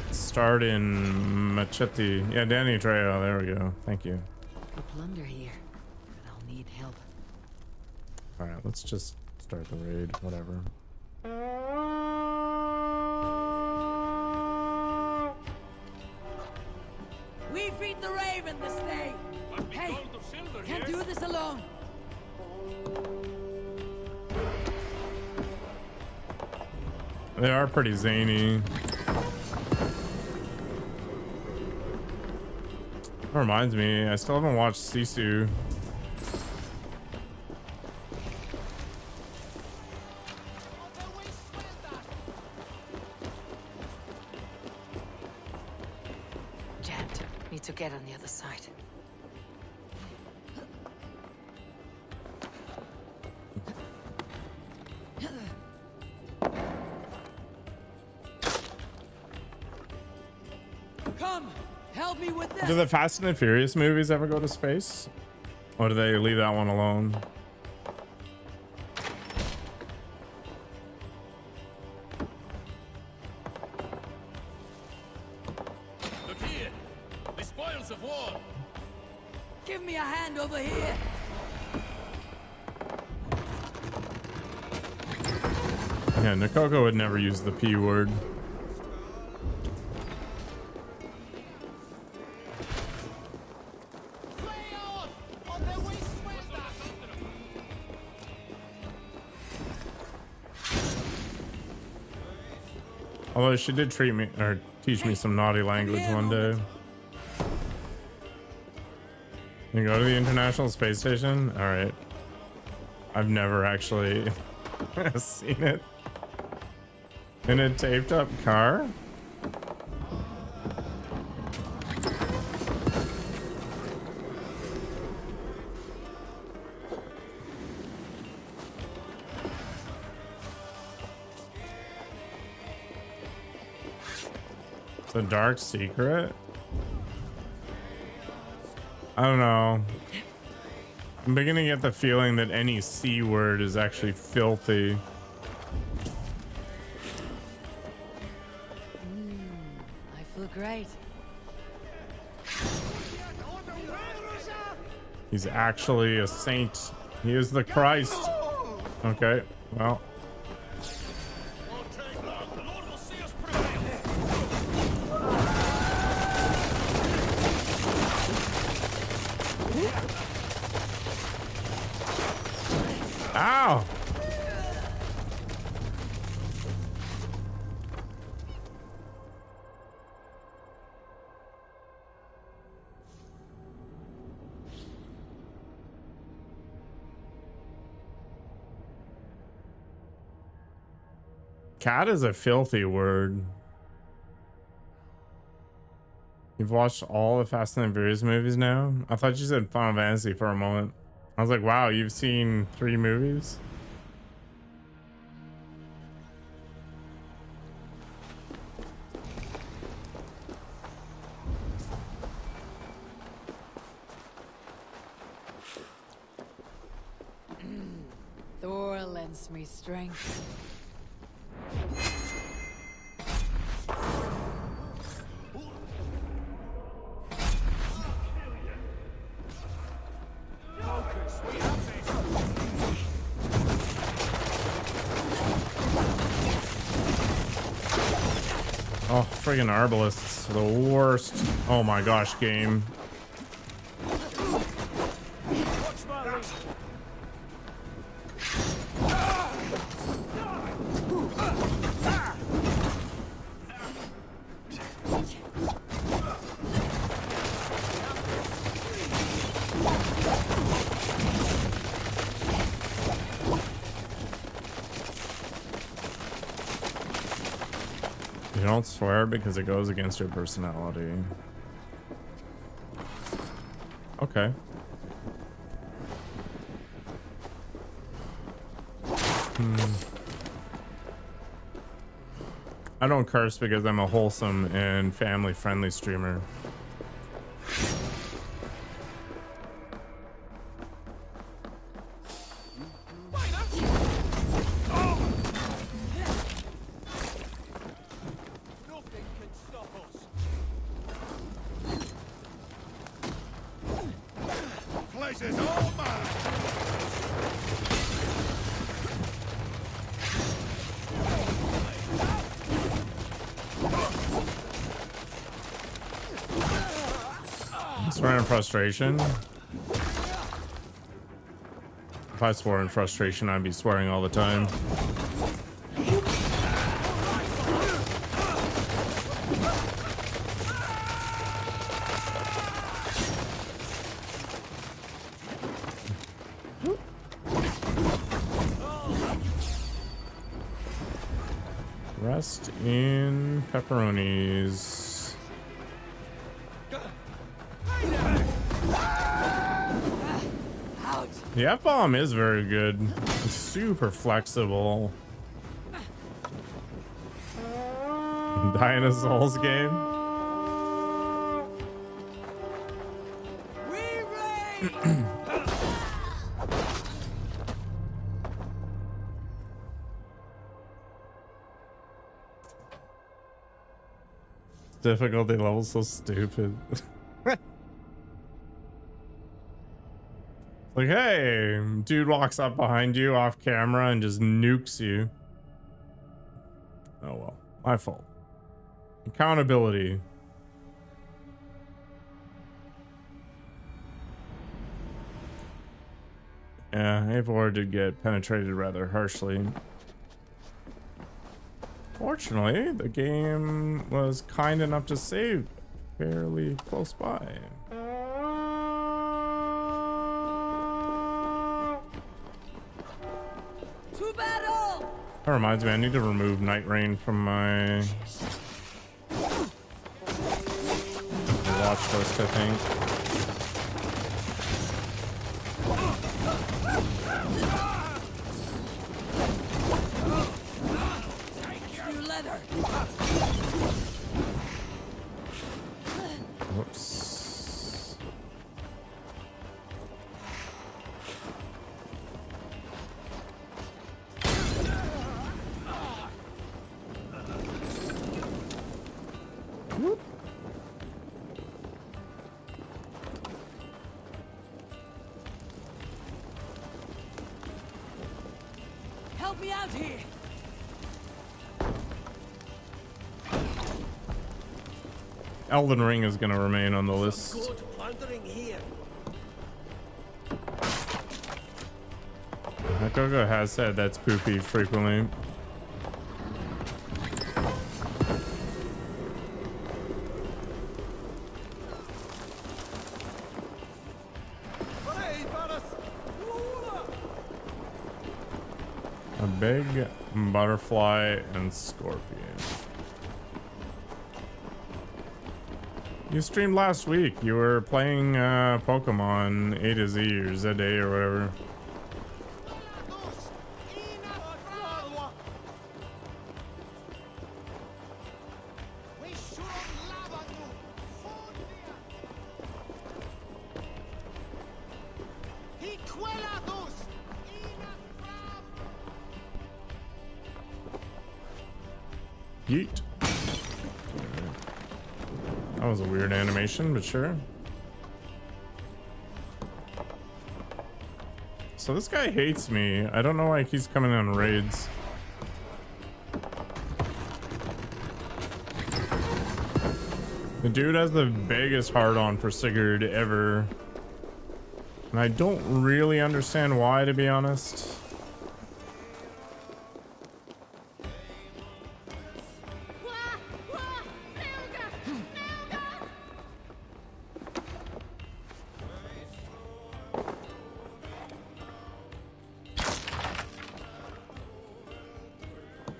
Starred in Machete. Yeah, Danny Trejo. There we go. Thank you. Could plunder here, but I'll need help. All right, let's just start the raid. Whatever. We feed the raven this day. Hey, can't do this alone. They are pretty zany. That reminds me, I still haven't watched Sisu. Jet, need to get on the other side. Come, help me with this. Do the Fast and the Furious movies ever go to space? Or do they leave that one alone? Look here, the spoils of war. Give me a hand over here. Yeah, Nikoko would never use the P word. Although she did treat me or teach me some naughty language one day. You go to the International Space Station? All right. I've never actually seen it. In a taped up car? It's a dark secret? I don't know. I'm beginning to get the feeling that any C word is actually filthy. I feel great. He's actually a saint. He is the Christ. Okay, well. Ow! Cat is a filthy word. You've watched all the Fast and the Furious movies now? I thought you said Final Fantasy for a moment. I was like, wow, you've seen 3 movies? Thor lends me strength. Oh, friggin' arbalists, the worst. Oh my gosh, game. You don't swear because it goes against your personality. Okay. I don't curse because I'm a wholesome and family-friendly streamer. Swear in frustration. If I swore in frustration, I'd be swearing all the time. Invest in pepperonis. The F-bomb is very good. It's super flexible. Dinosaurs game. Difficulty level so stupid. Like, hey, dude walks up behind you off camera and just nukes you. Oh well, my fault. Accountability. Yeah, Eivor did get penetrated rather harshly. Fortunately, the game was kind enough to save fairly close by. To battle! That reminds me, I need to remove Night Rain from my watch list, I think. New leather! Whoops. Whoop. Help me out here! Elden Ring is going to remain on the list. Good wandering here. Gogo has said that's poopy frequently. A big butterfly and scorpion. You streamed last week. You were playing Pokemon A to Z or ZA or whatever. Yeet. That was a weird animation, but sure. So this guy hates me. I don't know why he's coming on raids. The dude has the biggest hard-on for Sigurd ever. And I don't really understand why, to be honest.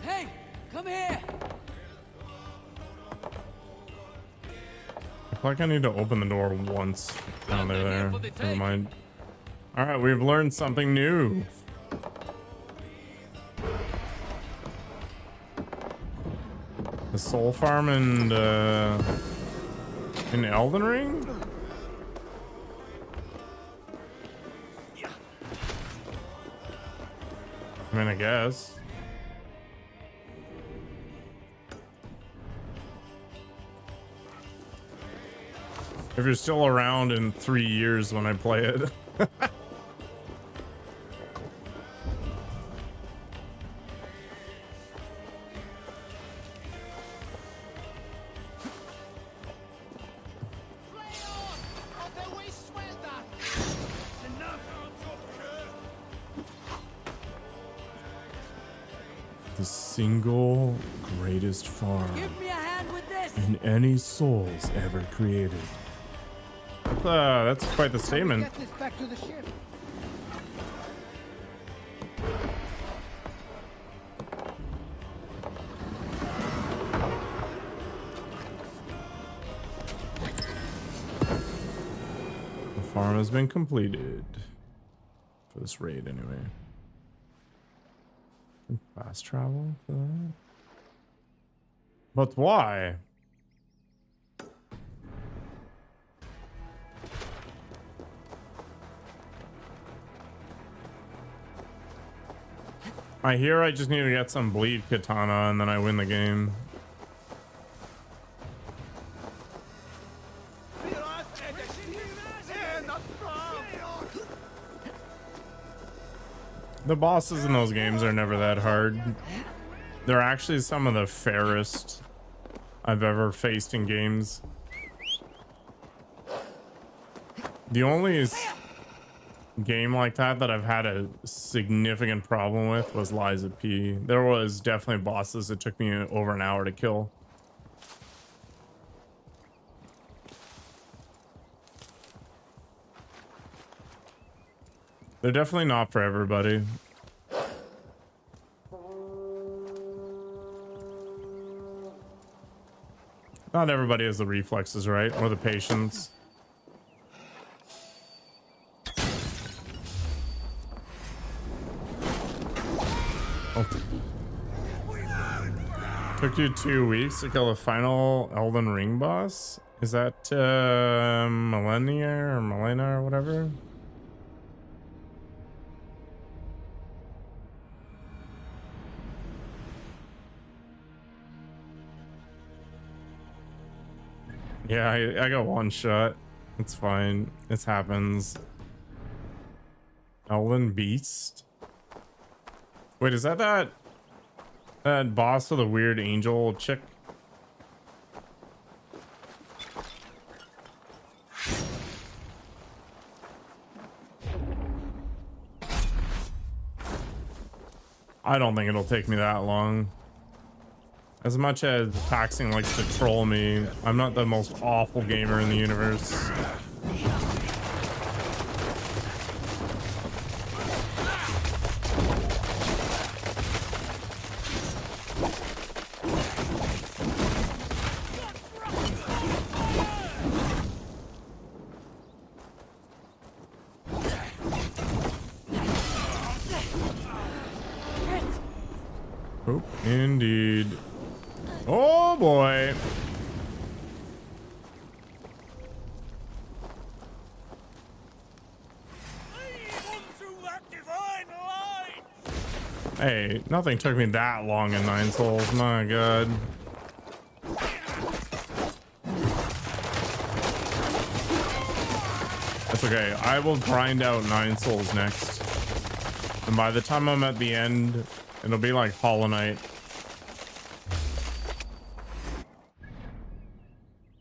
Hey, come here! I feel like I need to open the door once. Oh, they're there. Never mind. All right, we've learned something new. The soul farm and in Elden Ring? I mean, I guess. If you're still around in 3 years when I play it. The single greatest farm Give me a hand with this! in any souls ever created. That's quite the statement. Get this back to the ship. farm has been completed. For this raid, anyway. Can fast travel for that? But why? I hear I just need to get some bleed katana and then I win the game. The bosses in those games are never that hard. They're actually some of the fairest I've ever faced in games. The only game like that I've had a significant problem with was Lies of P. There was definitely bosses that took me over an hour to kill. They're definitely not for everybody. Not everybody has the reflexes, right? Or the patience. Oh. Took you 2 weeks to kill the final Elden Ring boss? Is that Millennia or Milena or whatever? Yeah, I got one shot. It's fine. It happens. Elven Beast? Wait, is that that boss with a weird angel chick? I don't think it'll take me that long. As much as Taxing likes to troll me, I'm not the most awful gamer in the universe. Oh, indeed. Oh boy. Hey, nothing took me that long in 9 Souls. My god. That's okay. I will grind out 9 Souls next. And by the time I'm at the end, it'll be like Hollow Knight.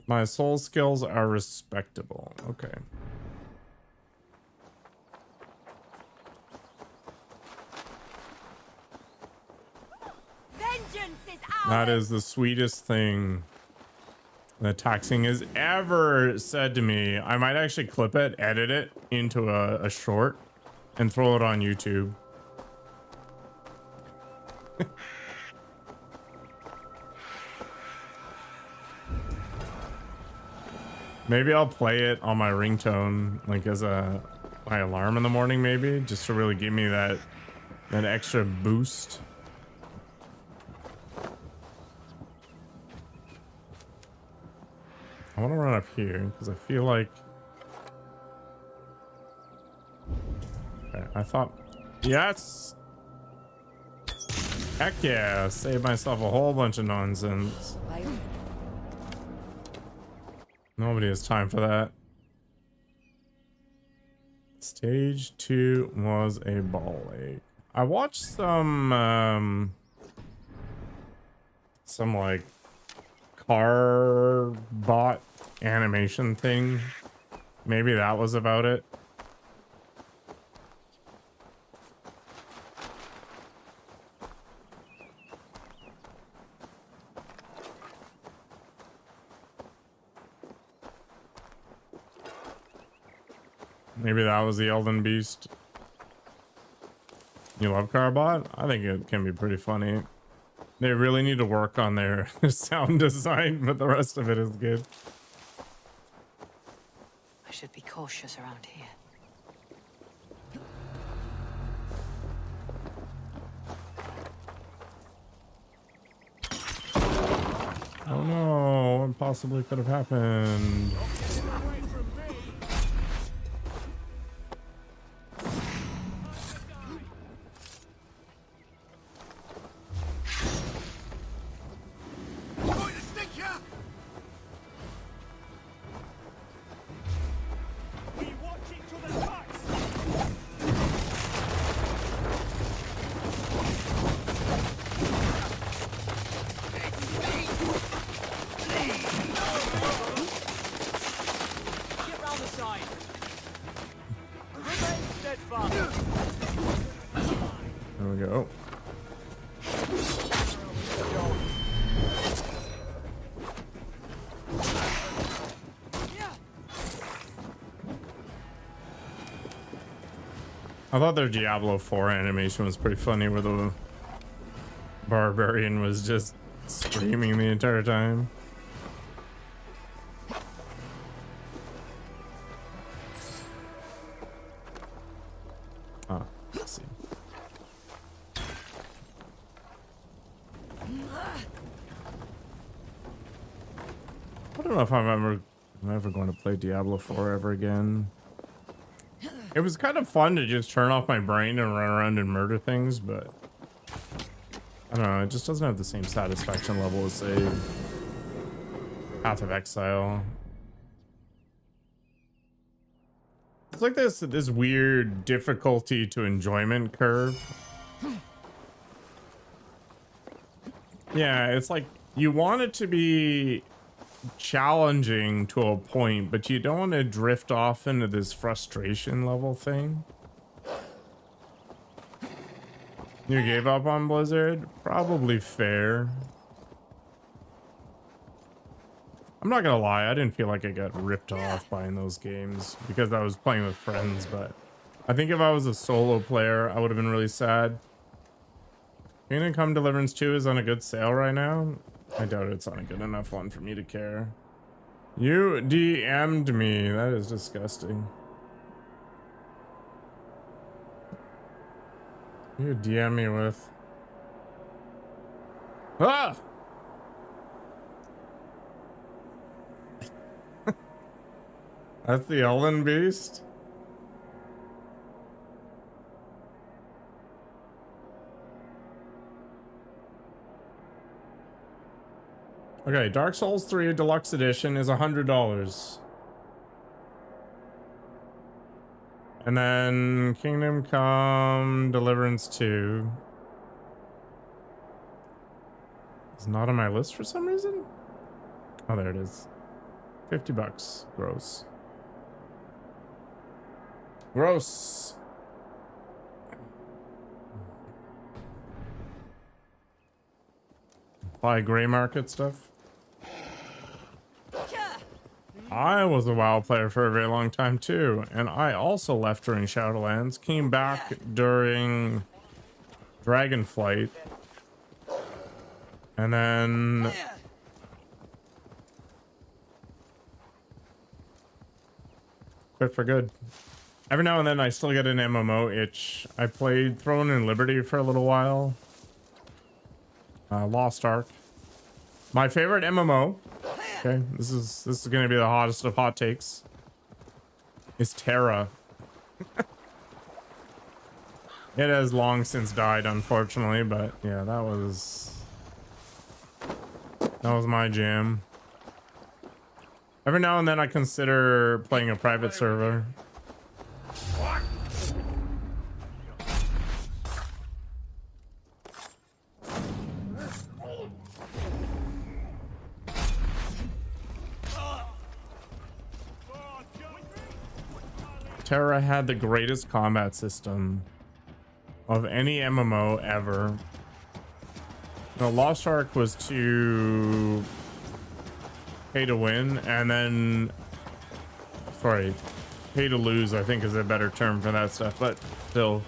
My soul skills are respectable. Okay. Vengeance is ours. That is the sweetest thing that Taxing has ever said to me. I might actually clip it, edit it into a short, and throw it on YouTube. Maybe I'll play it on my ringtone, like as my alarm in the morning, maybe, just to really give me that extra boost. I want to run up here because I feel like okay, I thought yes, heck yeah, save myself a whole bunch of nonsense. Nobody has time for that. Stage 2 was a ball ache. I watched some like car bot animation thing. Maybe that was about it. Maybe that was the Elden Beast. You love Carbot? I think it can be pretty funny. They really need to work on their sound design, but the rest of it is good. I should be cautious around here. Oh no, what possibly could have happened? There we go. I thought their Diablo 4 animation was pretty funny, where the barbarian was just screaming the entire time. Ah, let's see. I don't know if I'm ever going to play Diablo 4 ever again. It was kind of fun to just turn off my brain and run around and murder things, but I don't know, it just doesn't have the same satisfaction level as, say, Path of Exile. It's like this weird difficulty to enjoyment curve. Yeah, it's like you want it to be challenging to a point, but you don't want to drift off into this frustration level thing. You gave up on Blizzard? Probably fair. I'm not gonna lie, I didn't feel like I got ripped off buying those games because I was playing with friends, but I think if I was a solo player, I would have been really sad. Kingdom Come Deliverance 2 is on a good sale right now. I doubt it's on a good enough one for me to care. You DM'd me. That is disgusting. You DM me with. Ah! That's the Elden Beast? Okay, Dark Souls 3 Deluxe Edition is $100. And then Kingdom Come Deliverance 2 is not on my list for some reason. Oh, there it is. $50. Gross. Gross. Buy gray market stuff. I was a WoW player for a very long time too, and I also left during Shadowlands, came back during Dragonflight, and then quit for good. Every now and then I still get an MMO itch. I played Throne and Liberty for a little while. Lost Ark. My favorite MMO. Okay, this is gonna be the hottest of hot takes. Is Terra. It has long since died, unfortunately, but yeah, that was my jam. Every now and then I consider playing a private server. Terra had the greatest combat system of any MMO ever. No, Lost Ark was to pay to win, and then pay to lose, I think is a better term for that stuff, but still.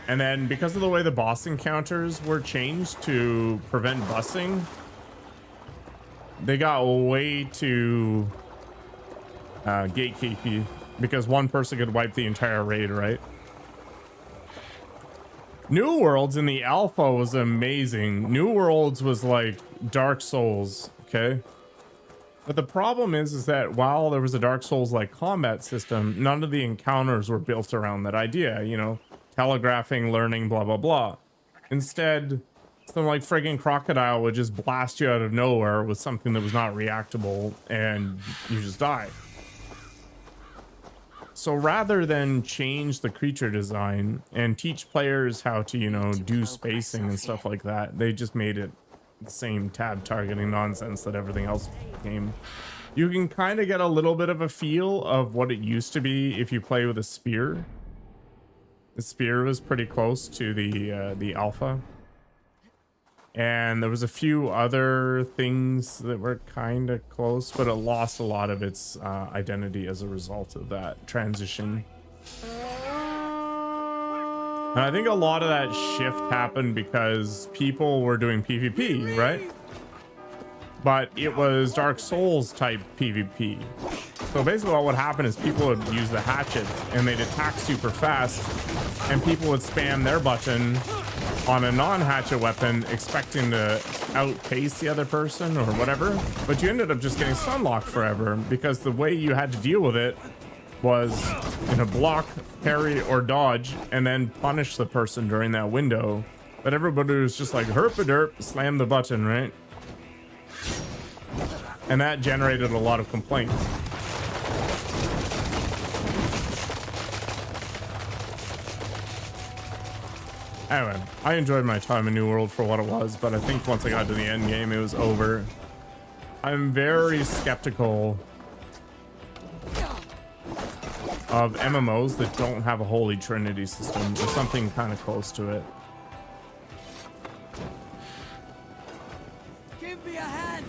And then because of the way the boss encounters were changed to prevent busing, they got way too gatekeepy, because one person could wipe the entire raid, right? New Worlds in the alpha was amazing. New Worlds was like Dark Souls, okay? But the problem is that while there was a Dark Souls like combat system, none of the encounters were built around that idea, you know, telegraphing, learning, blah, blah, blah. Instead, some like friggin' crocodile would just blast you out of nowhere with something that was not reactable and you just die. So rather than change the creature design and teach players how to, you know, do spacing and stuff like that, they just made it the same tab targeting nonsense that everything else became. You can kind of get a little bit of a feel of what it used to be if you play with a spear. The spear was pretty close to the alpha. And there was a few other things that were kind of close, but it lost a lot of its identity as a result of that transition. And I think a lot of that shift happened because people were doing PvP, right? But it was Dark Souls type PvP. So basically what would happen is people would use the hatchet and they'd attack super fast, and people would spam their button on a non-hatchet weapon expecting to outpace the other person or whatever, but you ended up just getting stun locked forever because the way you had to deal with it was in a block, parry, or dodge, and then punish the person during that window. But everybody was just like herp-a-derp, slam the button, right? And that generated a lot of complaints. Anyway, I enjoyed my time in New World for what it was, but I think once I got to the end game, it was over. I'm very skeptical of MMOs that don't have a Holy Trinity system or something kind of close to it. Give me a hand.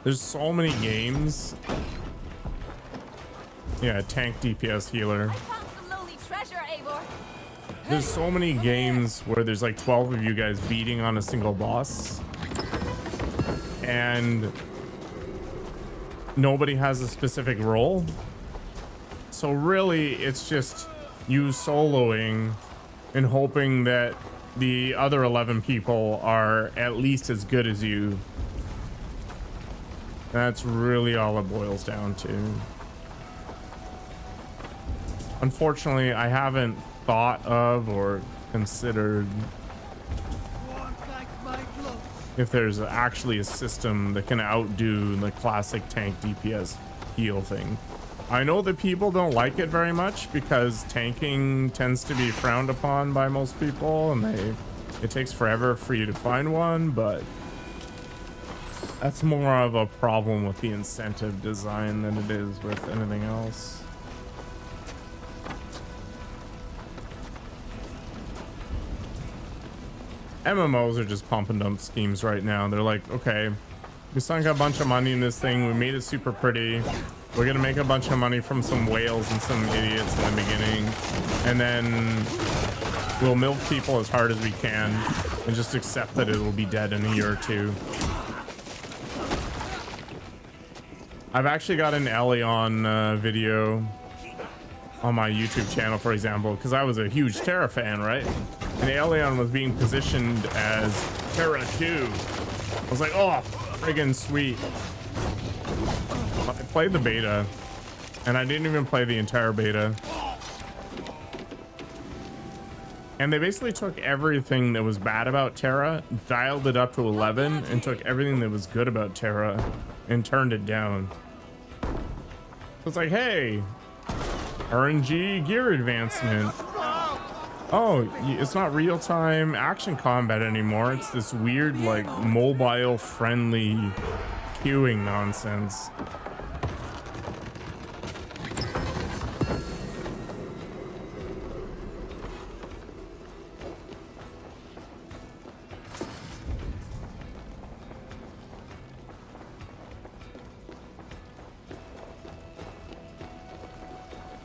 There's so many games. Yeah, tank DPS healer. There's so many games where there's like 12 of you guys beating on a single boss, and nobody has a specific role. So really, it's just you soloing and hoping that the other 11 people are at least as good as you. That's really all it boils down to. Unfortunately, I haven't thought of or considered if there's actually a system that can outdo the classic tank DPS heal thing. I know that people don't like it very much because tanking tends to be frowned upon by most people, and it takes forever for you to find one, but that's more of a problem with the incentive design than it is with anything else. MMOs are just pump and dump schemes right now. They're like, okay, we sunk a bunch of money in this thing. We made it super pretty. We're gonna make a bunch of money from some whales and some idiots in the beginning, and then we'll milk people as hard as we can and just accept that it will be dead in a year or two. I've actually got an Elion video on my YouTube channel, for example, because I was a huge Terra fan, right? And Elion was being positioned as Terra 2. I was like, oh, friggin' sweet. I played the beta, and I didn't even play the entire beta. And they basically took everything that was bad about Terra, dialed it up to 11, and took everything that was good about Terra and turned it down. So it's like, hey, RNG gear advancement. Oh, it's not real-time action combat anymore. It's this weird, like, mobile-friendly queuing nonsense.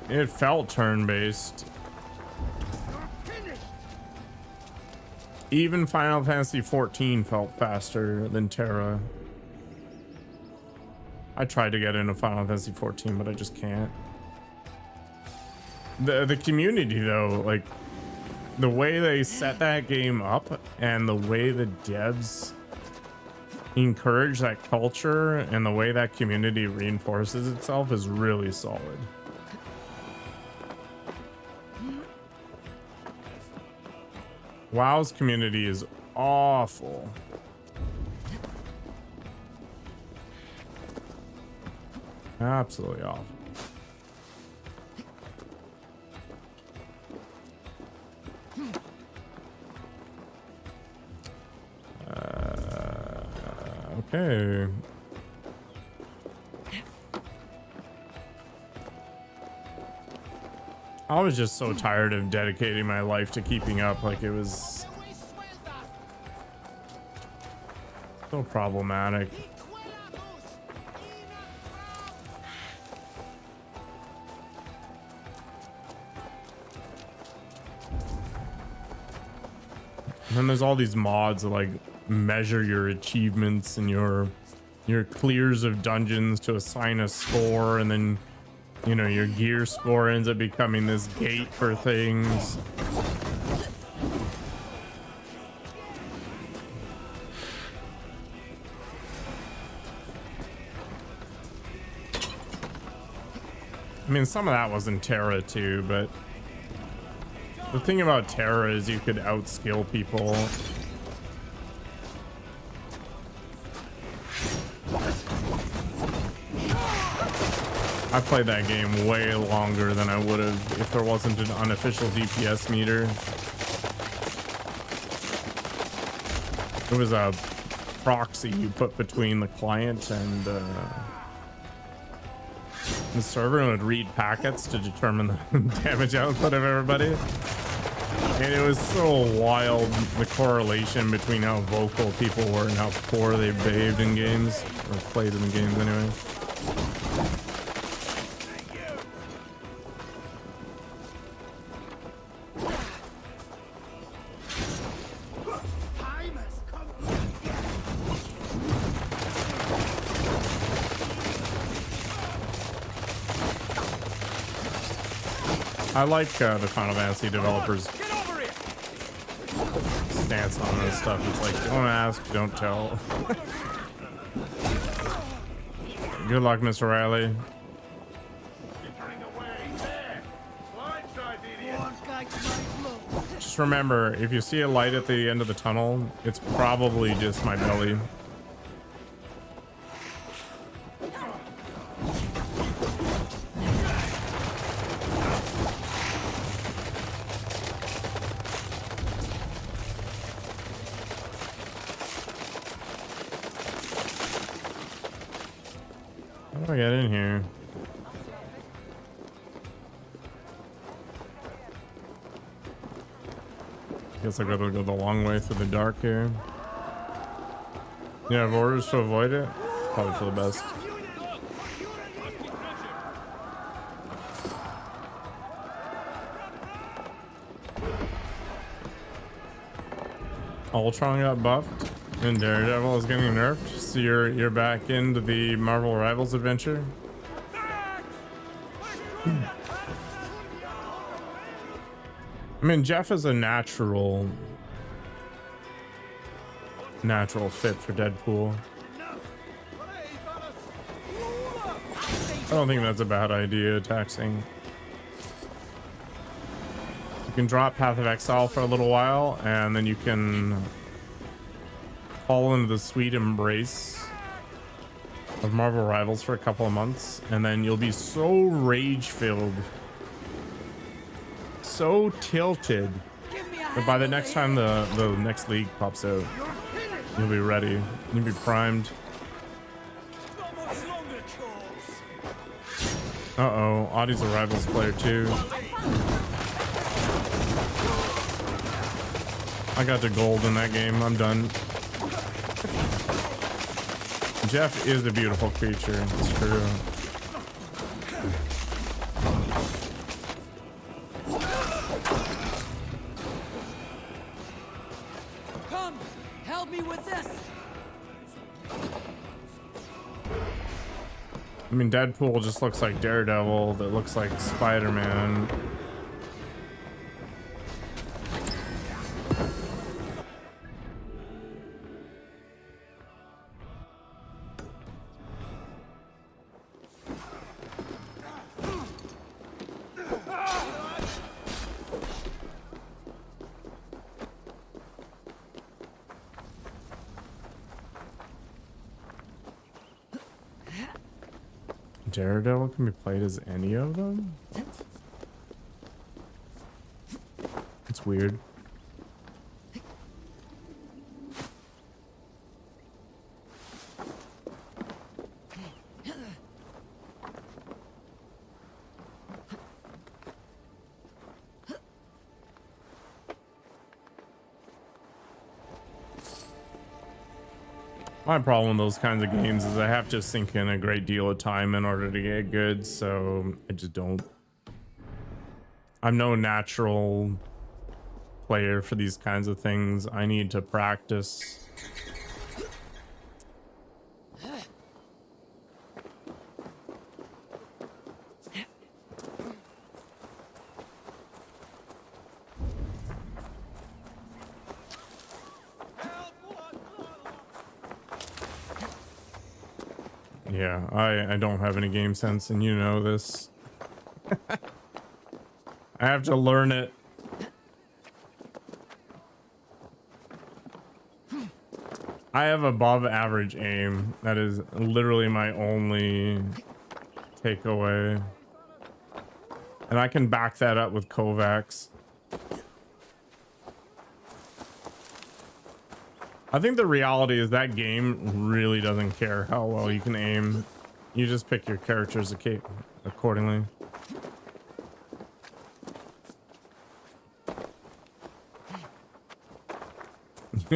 It felt turn-based. Even Final Fantasy 14 felt faster than Terra. I tried to get into Final Fantasy 14, but I just can't. The community though, like the way they set that game up and the way the devs encourage that culture and the way that community reinforces itself is really solid. WoW's community is awful. Absolutely awful. Okay. I was just so tired of dedicating my life to keeping up. Like, it was so problematic. And then there's all these mods that like measure your achievements and your clears of dungeons to assign a score, and then you know your gear score ends up becoming this gate for things. I mean, some of that was in Terra too, but the thing about Terra is you could outskill people. I played that game way longer than I would have if there wasn't an unofficial DPS meter. It was a proxy you put between the client and the server, and would read packets to determine the damage output of everybody. And it was so wild, the correlation between how vocal people were and how poor they behaved in games, or played in the games anyway. I like the Final Fantasy developers' stance on this stuff. It's like, don't ask, don't tell. Good luck, Mr. Riley. Just remember, if you see a light at the end of the tunnel, it's probably just my belly. How do I get in here? Guess I gotta go the long way through the dark here. You have orders to avoid it? It's probably for the best. Ultron got buffed and Daredevil is getting nerfed, so you're back into the Marvel Rivals adventure. I mean, Jeff is a natural fit for Deadpool. I don't think that's a bad idea, taxing. You can drop Path of Exile for a little while, and then you can fall into the sweet embrace of Marvel Rivals for a couple of months, and then you'll be so rage-filled, so tilted, that by the next time the next league pops out, you'll be ready. You'll be primed. Uh-oh, Audie's a Rivals player too. I got to gold in that game. I'm done. Jeff is a beautiful creature. It's true. Come, help me with this. I mean, Deadpool just looks like Daredevil that looks like Spider-Man. Daredevil can be played as any of them? What? It's weird. My problem with those kinds of games is I have to sink in a great deal of time in order to get good, so I just don't. I'm no natural player for these kinds of things. I need to practice. Yeah, I don't have any game sense, and you know this. I have to learn it. I have above average aim. That is literally my only takeaway. And I can back that up with Kovacs. I think the reality is that game really doesn't care how well you can aim. You just pick your characters accordingly.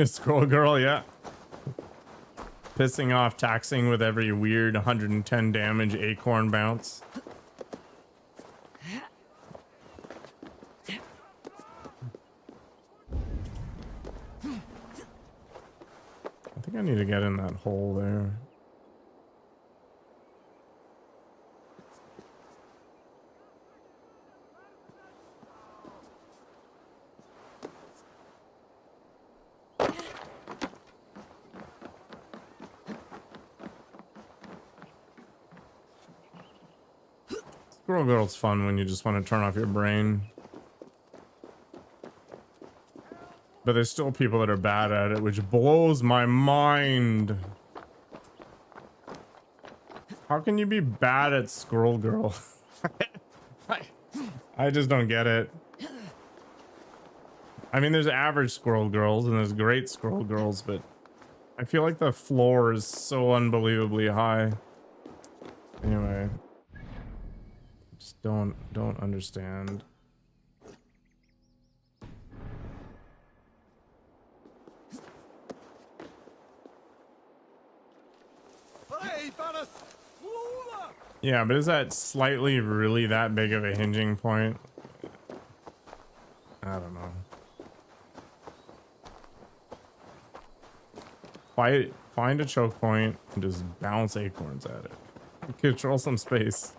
Scroll girl, yeah. Pissing off, taxing with every weird 110 damage acorn bounce. I need to get in that hole there. Squirrel Girl's fun when you just want to turn off your brain. But there's still people that are bad at it, which blows my mind. How can you be bad at Squirrel Girl? I just don't get it. I mean, there's average Squirrel Girls and there's great Squirrel Girls, but I feel like the floor is so unbelievably high. Anyway, just don't understand. Yeah, but is that slightly really that big of a hinging point? I don't know. Find a choke point and just bounce acorns at it. Control some space.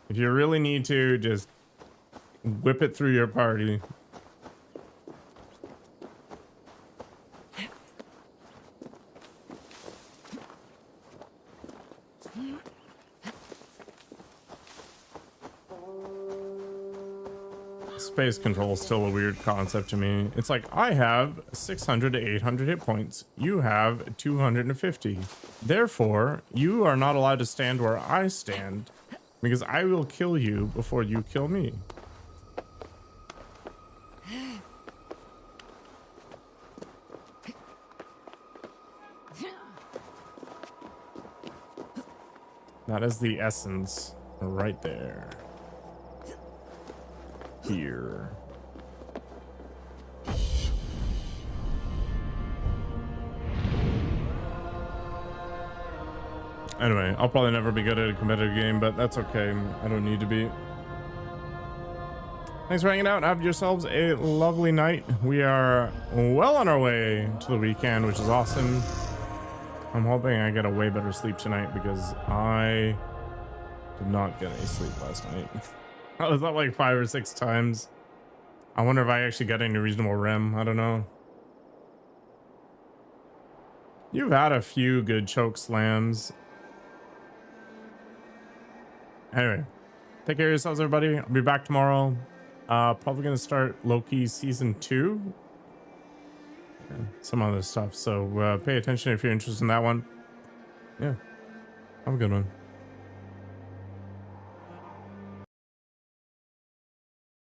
If you really need to, just whip it through your party. Space control is still a weird concept to me. It's like, I have 600 to 800 hit points. You have 250. Therefore, you are not allowed to stand where I stand because I will kill you before you kill me. That is the essence right there. Here. Anyway, I'll probably never be good at a competitive game, but that's okay. I don't need to be. Thanks for hanging out. Have yourselves a lovely night. We are well on our way to the weekend, which is awesome. I'm hoping I get a way better sleep tonight because I did not get any sleep last night. I was up like 5 or 6 times. I wonder if I actually got any reasonable REM. I don't know. You've had a few good choke slams. Anyway, take care of yourselves, everybody. I'll be back tomorrow. Probably gonna start Loki season 2. Yeah, some other stuff. So pay attention if you're interested in that one. Yeah, have a good one.